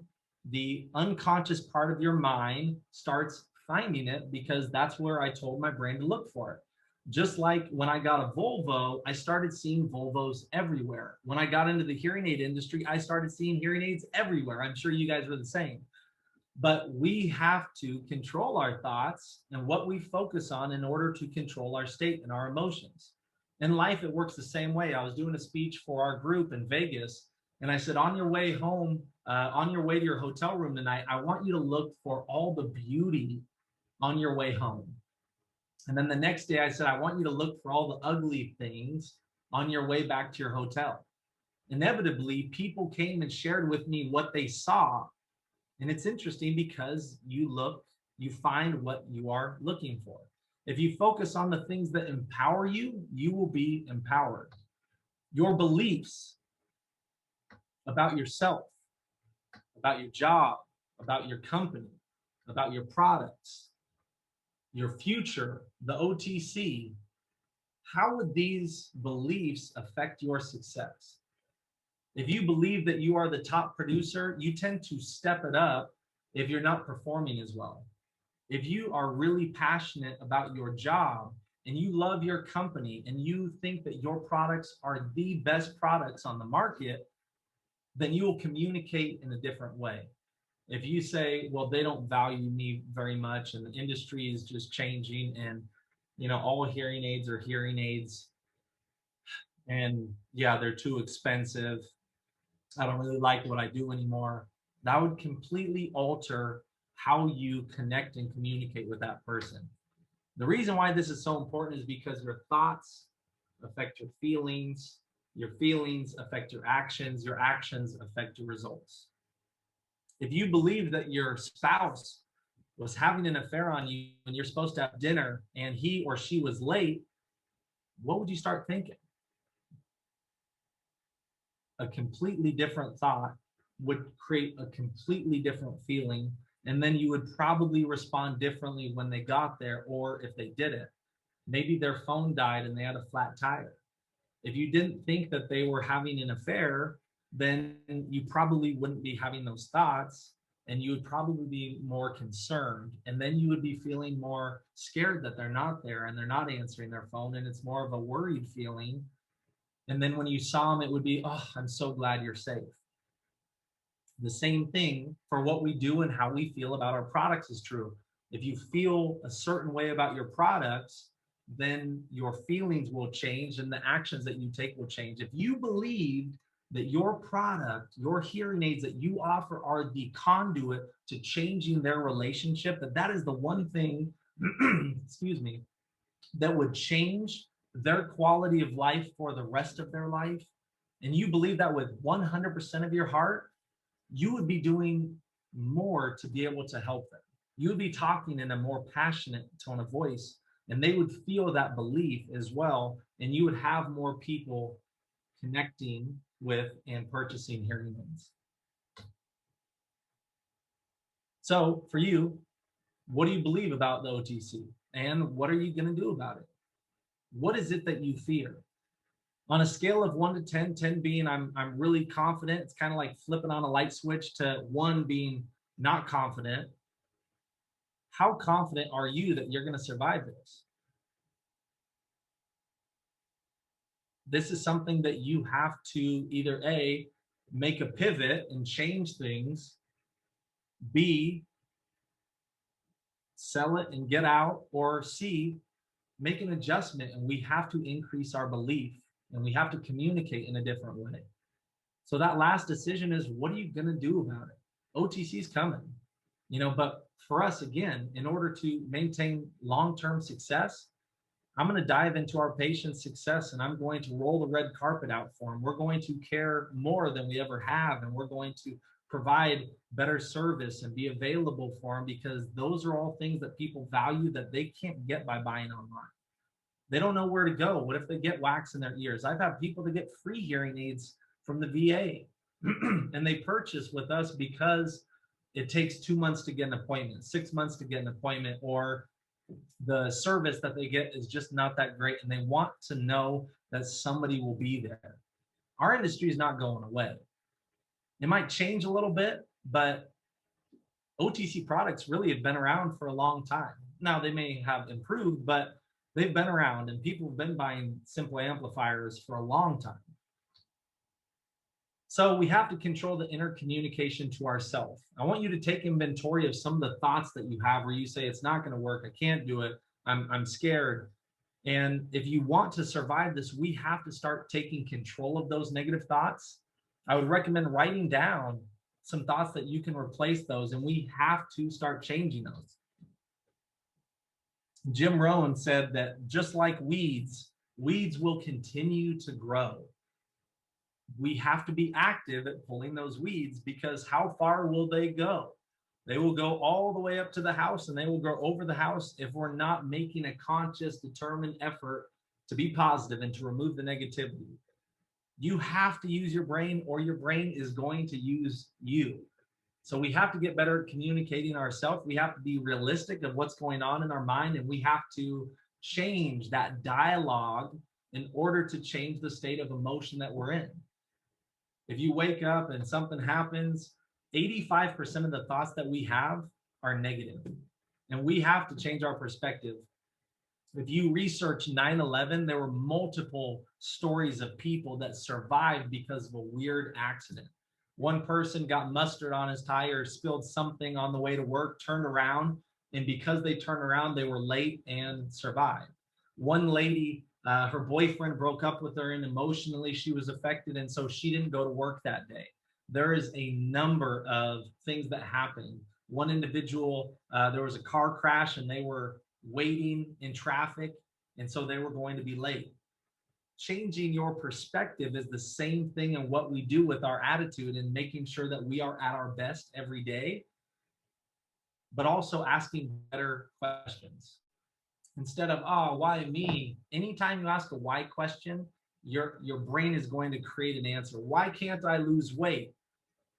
the unconscious part of your mind starts finding it, because that's where I told my brain to look for it. Just like when I got a Volvo, I started seeing Volvos everywhere. When I got into the hearing aid industry, I started seeing hearing aids everywhere. I'm sure you guys were the same. But we have to control our thoughts and what we focus on in order to control our state and our emotions. In life, it works the same way. I was doing a speech for our group in Vegas, and I said, on your way home, on your way to your hotel room tonight, I want you to look for all the beauty on your way home. And then the next day I said, I want you to look for all the ugly things on your way back to your hotel. Inevitably, people came and shared with me what they saw. And it's interesting because you find what you are looking for. If you focus on the things that empower you, you will be empowered. Your beliefs about yourself, about your job, about your company, about your products, your future, the OTC, how would these beliefs affect your success? If you believe that you are the top producer, you tend to step it up if you're not performing as well. If you are really passionate about your job and you love your company and you think that your products are the best products on the market, then you will communicate in a different way. If you say, well, they don't value me very much and the industry is just changing and all hearing aids are hearing aids, and yeah, they're too expensive, I don't really like what I do anymore, that would completely alter how you connect and communicate with that person. The reason why this is so important is because your thoughts affect your feelings affect your actions affect your results. If you believe that your spouse was having an affair on you and you're supposed to have dinner and he or she was late, what would you start thinking? A completely different thought would create a completely different feeling, and then you would probably respond differently when they got there, or if they didn't. Maybe their phone died and they had a flat tire. If you didn't think that they were having an affair, then you probably wouldn't be having those thoughts, and you would probably be more concerned, and then you would be feeling more scared that they're not there and they're not answering their phone, and it's more of a worried feeling. And then when you saw them, it would be, oh, I'm so glad you're safe. The same thing for what we do and how we feel about our products is true. If you feel a certain way about your products, then your feelings will change and the actions that you take will change. If you believed that your product, your hearing aids that you offer are the conduit to changing their relationship, that is the one thing, excuse me, that would change their quality of life for the rest of their life, and you believe that with 100% of your heart, you would be doing more to be able to help them. You would be talking in a more passionate tone of voice, and they would feel that belief as well, and you would have more people connecting with and purchasing hearing aids. So for you, what do you believe about the OTC, and what are you going to do about it? What is it that you fear? On a scale of 1 to 10, 10 being I'm really confident, it's kind of like flipping on a light switch, to 1 being not confident. How confident are you that you're going to survive this? This is something that you have to either A, make a pivot and change things, B, sell it and get out, or C, make an adjustment, and we have to increase our belief and we have to communicate in a different way. So that last decision is, what are you going to do about it? OTC is coming, but for us, again, in order to maintain long-term success, I'm going to dive into our patient's success and I'm going to roll the red carpet out for them. We're going to care more than we ever have, and we're going to provide better service and be available for them, because those are all things that people value that they can't get by buying online. They don't know where to go. What if they get wax in their ears? I've had people that get free hearing aids from the VA and they purchase with us because it takes 2 months to get an appointment, 6 months to get an appointment, or the service that they get is just not that great, and they want to know that somebody will be there. Our industry is not going away. It might change a little bit, but OTC products really have been around for a long time. Now they may have improved, but they've been around, and people have been buying simple amplifiers for a long time. So we have to control the inner communication to ourselves. I want you to take inventory of some of the thoughts that you have where you say, it's not going to work. I can't do it. I'm scared. And if you want to survive this, we have to start taking control of those negative thoughts. I would recommend writing down some thoughts that you can replace those, and we have to start changing those. Jim Rohn said that just like weeds, weeds will continue to grow. We have to be active at pulling those weeds, because how far will they go? They will go all the way up to the house, and they will grow over the house if we're not making a conscious, determined effort to be positive and to remove the negativity. You have to use your brain, or your brain is going to use you. So we have to get better at communicating ourselves. We have to be realistic of what's going on in our mind, and we have to change that dialogue in order to change the state of emotion that we're in. If you wake up and something happens, 85% of the thoughts that we have are negative, and we have to change our perspective. If you research 9/11, there were multiple stories of people that survived because of a weird accident. One person got mustard on his tire, spilled something on the way to work, turned around, and because they turned around, they were late and survived. One lady, her boyfriend broke up with her, and emotionally she was affected, and so she didn't go to work that day. There is a number of things that happen. One individual, there was a car crash, and they were waiting in traffic, and so they were going to be late. Changing your perspective is the same thing in what we do with our attitude, and making sure that we are at our best every day, but also asking better questions. Instead of, oh, why me? Anytime you ask a why question, your brain is going to create an answer. Why can't I lose weight?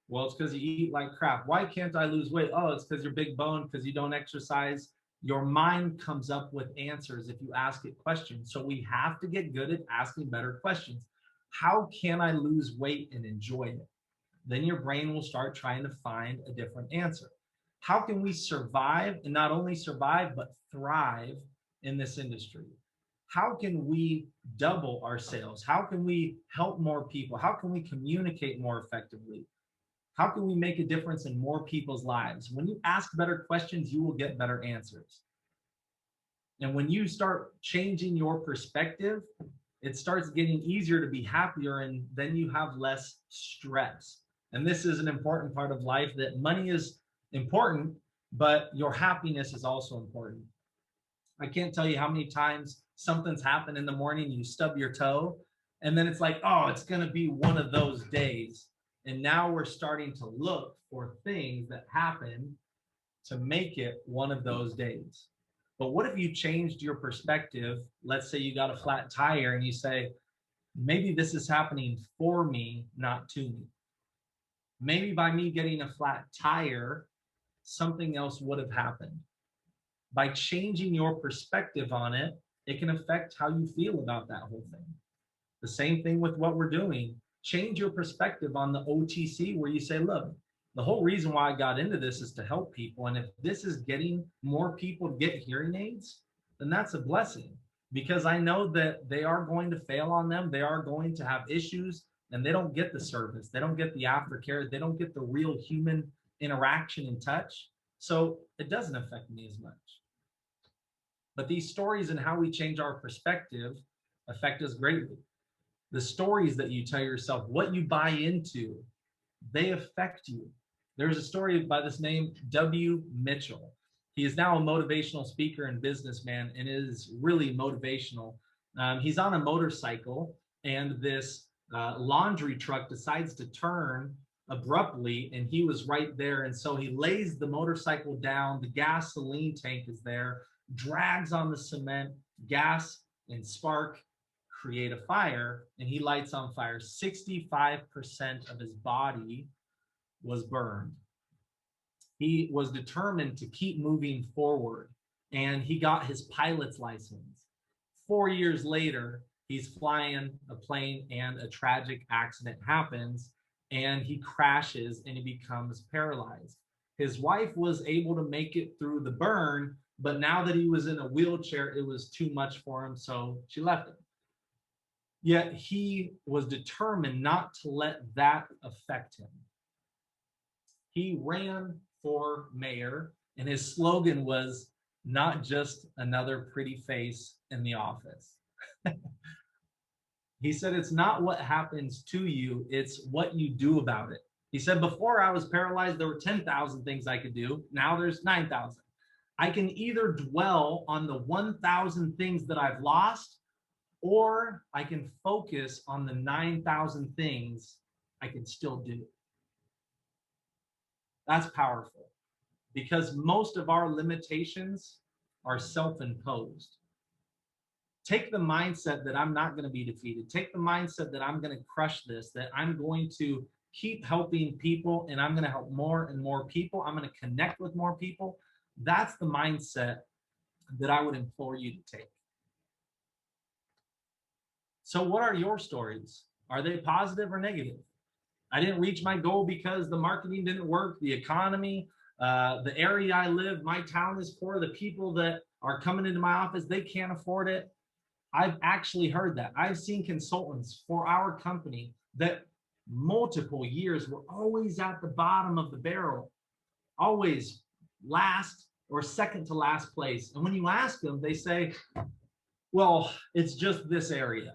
Well, it's because you eat like crap. Why can't I lose weight? Oh, it's because you're big boned, because you don't exercise. Your mind comes up with answers if you ask it questions. So we have to get good at asking better questions. How can I lose weight and enjoy it? Then your brain will start trying to find a different answer. How can we survive, and not only survive, but thrive in this industry? How can we double our sales? How can we help more people? How can we communicate more effectively? How can we make a difference in more people's lives? When you ask better questions, you will get better answers. And when you start changing your perspective, it starts getting easier to be happier, and then you have less stress. And this is an important part of life, that money is important, but your happiness is also important. I can't tell you how many times something's happened in the morning, you stub your toe, and then it's like, oh, it's going to be one of those days. And now we're starting to look for things that happen to make it one of those days. But what if you changed your perspective? Let's say you got a flat tire, and you say, maybe this is happening for me, not to me. Maybe by me getting a flat tire, something else would have happened. By changing your perspective on it, it can affect how you feel about that whole thing. The same thing with what we're doing. Change your perspective on the OTC, where you say, look, the whole reason why I got into this is to help people. And if this is getting more people to get hearing aids, then that's a blessing, because I know that they are going to fail on them. They are going to have issues, and they don't get the service. They don't get the aftercare. They don't get the real human interaction and touch. So it doesn't affect me as much. But these stories and how we change our perspective affect us greatly. The stories that you tell yourself, what you buy into, they affect you. There's a story by this name, W. Mitchell. He is now a motivational speaker and businessman, and is really motivational. He's on a motorcycle, and this laundry truck decides to turn abruptly, and he was right there. And so he lays the motorcycle down. The gasoline tank is there, drags on the cement, gas and spark create a fire, and he lights on fire. 65% of his body was burned. He was determined to keep moving forward, and he got his pilot's license. 4 years later, he's flying a plane, and a tragic accident happens, and he crashes, and he becomes paralyzed. His wife was able to make it through the burn, but now that he was in a wheelchair, it was too much for him, so she left him. Yet he was determined not to let that affect him. He ran for mayor, and his slogan was not just another pretty face in the office. He said, it's not what happens to you, it's what you do about it. He said, before I was paralyzed, there were 10,000 things I could do. Now there's 9,000. I can either dwell on the 1,000 things that I've lost, or I can focus on the 9,000 things I can still do. That's powerful, because most of our limitations are self-imposed. Take the mindset that I'm not going to be defeated. Take the mindset that I'm going to crush this, that I'm going to keep helping people, and I'm going to help more and more people. I'm going to connect with more people. That's the mindset that I would implore you to take. So what are your stories? Are they positive or negative? I didn't reach my goal because the marketing didn't work, the economy, the area I live, my town is poor, the people that are coming into my office, they can't afford it. I've actually heard that. I've seen consultants for our company that multiple years were always at the bottom of the barrel, always last or second to last place. And when you ask them, they say, well, it's just this area.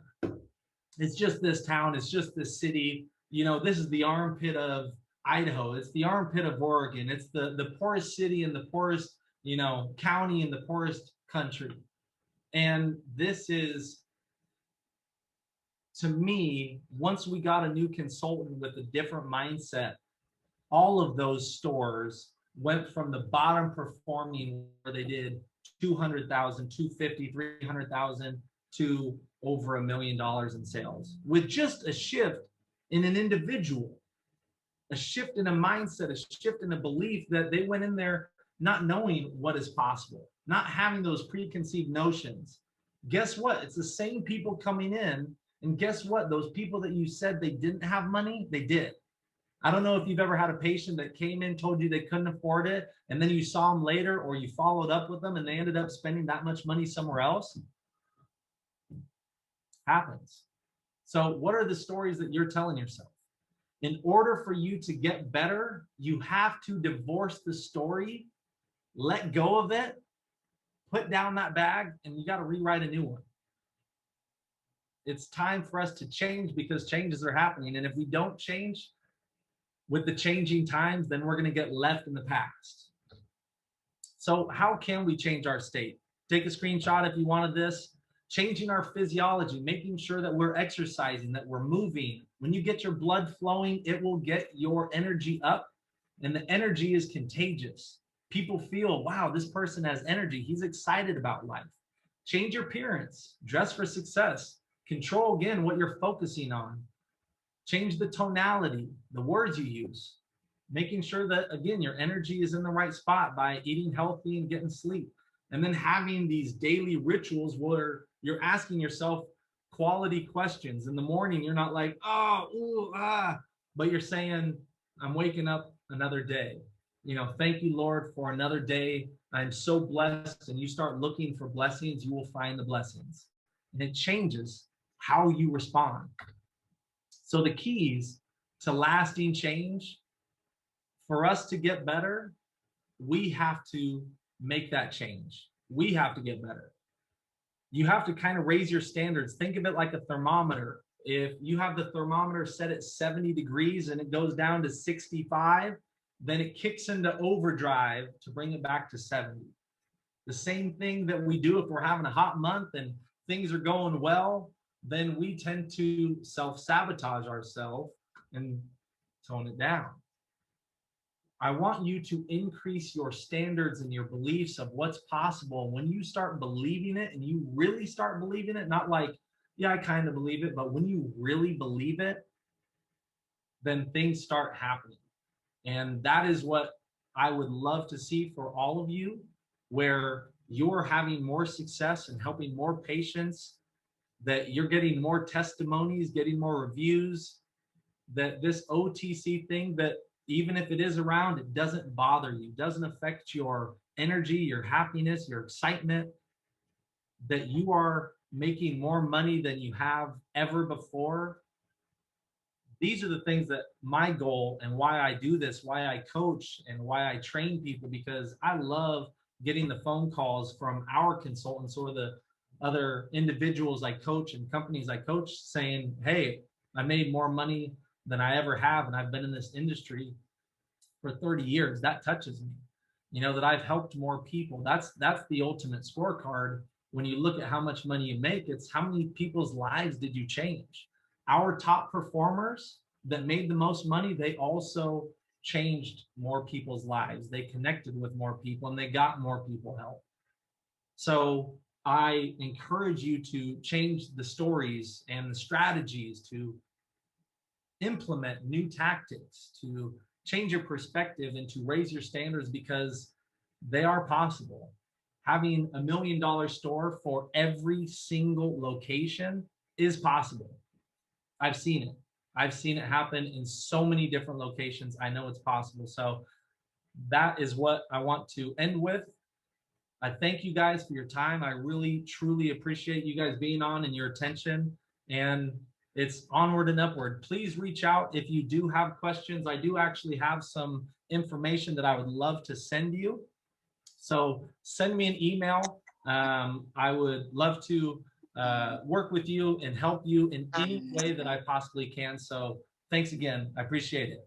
It's just this town. It's just this city. You know, this is the armpit of Idaho. It's the armpit of Oregon. It's the poorest city in the poorest, you know, county in the poorest country. And this is, to me, once we got a new consultant with a different mindset, all of those stores went from the bottom performing where they did 200,000, 250, 300,000 to over $1 million in sales with just a shift in an individual, a shift in a mindset, a shift in a belief that they went in there not knowing what is possible, not having those preconceived notions. Guess what? It's the same people coming in, and guess what? Those people that you said they didn't have money, they did. I don't know if you've ever had a patient that came in, told you they couldn't afford it, and then you saw them later or you followed up with them and they ended up spending that much money somewhere else. Happens. So what are the stories that you're telling yourself? In order for you to get better, you have to divorce the story, let go of it, put down that bag, and you got to rewrite a new one. It's time for us to change because changes are happening. And if we don't change with the changing times, then we're going to get left in the past. So how can we change our state? Take a screenshot if you wanted this. Changing our physiology, making sure that we're exercising, that we're moving. When you get your blood flowing, it will get your energy up, and the energy is contagious. People feel, wow, this person has energy. He's excited about life. Change your appearance, dress for success. Control, again, what you're focusing on. Change the tonality, the words you use. Making sure that, again, your energy is in the right spot by eating healthy and getting sleep. And then having these daily rituals where you're asking yourself quality questions. In the morning, you're not like, oh, ooh, ah, but you're saying, I'm waking up another day. You know, thank you, Lord, for another day. I'm so blessed. And you start looking for blessings, you will find the blessings. And it changes how you respond. So the keys to lasting change, for us to get better, we have to make that change. We have to get better. You have to kind of raise your standards. Think of it like a thermometer. If you have the thermometer set at 70 degrees and it goes down to 65, then it kicks into overdrive to bring it back to 70. The same thing that we do if we're having a hot month and things are going well, then we tend to self-sabotage ourselves and tone it down. I want you to increase your standards and your beliefs of what's possible. When you start believing it, and you really start believing it, not like, yeah, I kind of believe it, but when you really believe it, then things start happening. And that is what I would love to see for all of you, where you're having more success and helping more patients, that you're getting more testimonies, getting more reviews, that this OTC thing, that even if it is around, it doesn't bother you, doesn't affect your energy, your happiness, your excitement, that you are making more money than you have ever before. These are the things that my goal and why I do this, why I coach and why I train people, because I love getting the phone calls from our consultants or the other individuals I coach and companies I coach saying, hey, I made more money than I ever have, and I've been in this industry for 30 years. That touches me. You know, that I've helped more people. That's the ultimate scorecard. When you look at how much money you make, it's how many people's lives did you change? Our top performers that made the most money, they also changed more people's lives. They connected with more people and they got more people help. So I encourage you to change the stories and the strategies, to implement new tactics, to change your perspective and to raise your standards, because they are possible. Having $1 million store for every single location is possible. I've seen it. I've seen it happen in so many different locations. I know it's possible. So that is what I want to end with. I thank you guys for your time. I really, truly appreciate you guys being on and your attention. And it's onward and upward. Please reach out if you do have questions. I do actually have some information that I would love to send you. So send me an email. I would love to work with you and help you in any way that I possibly can. So thanks again. I appreciate it.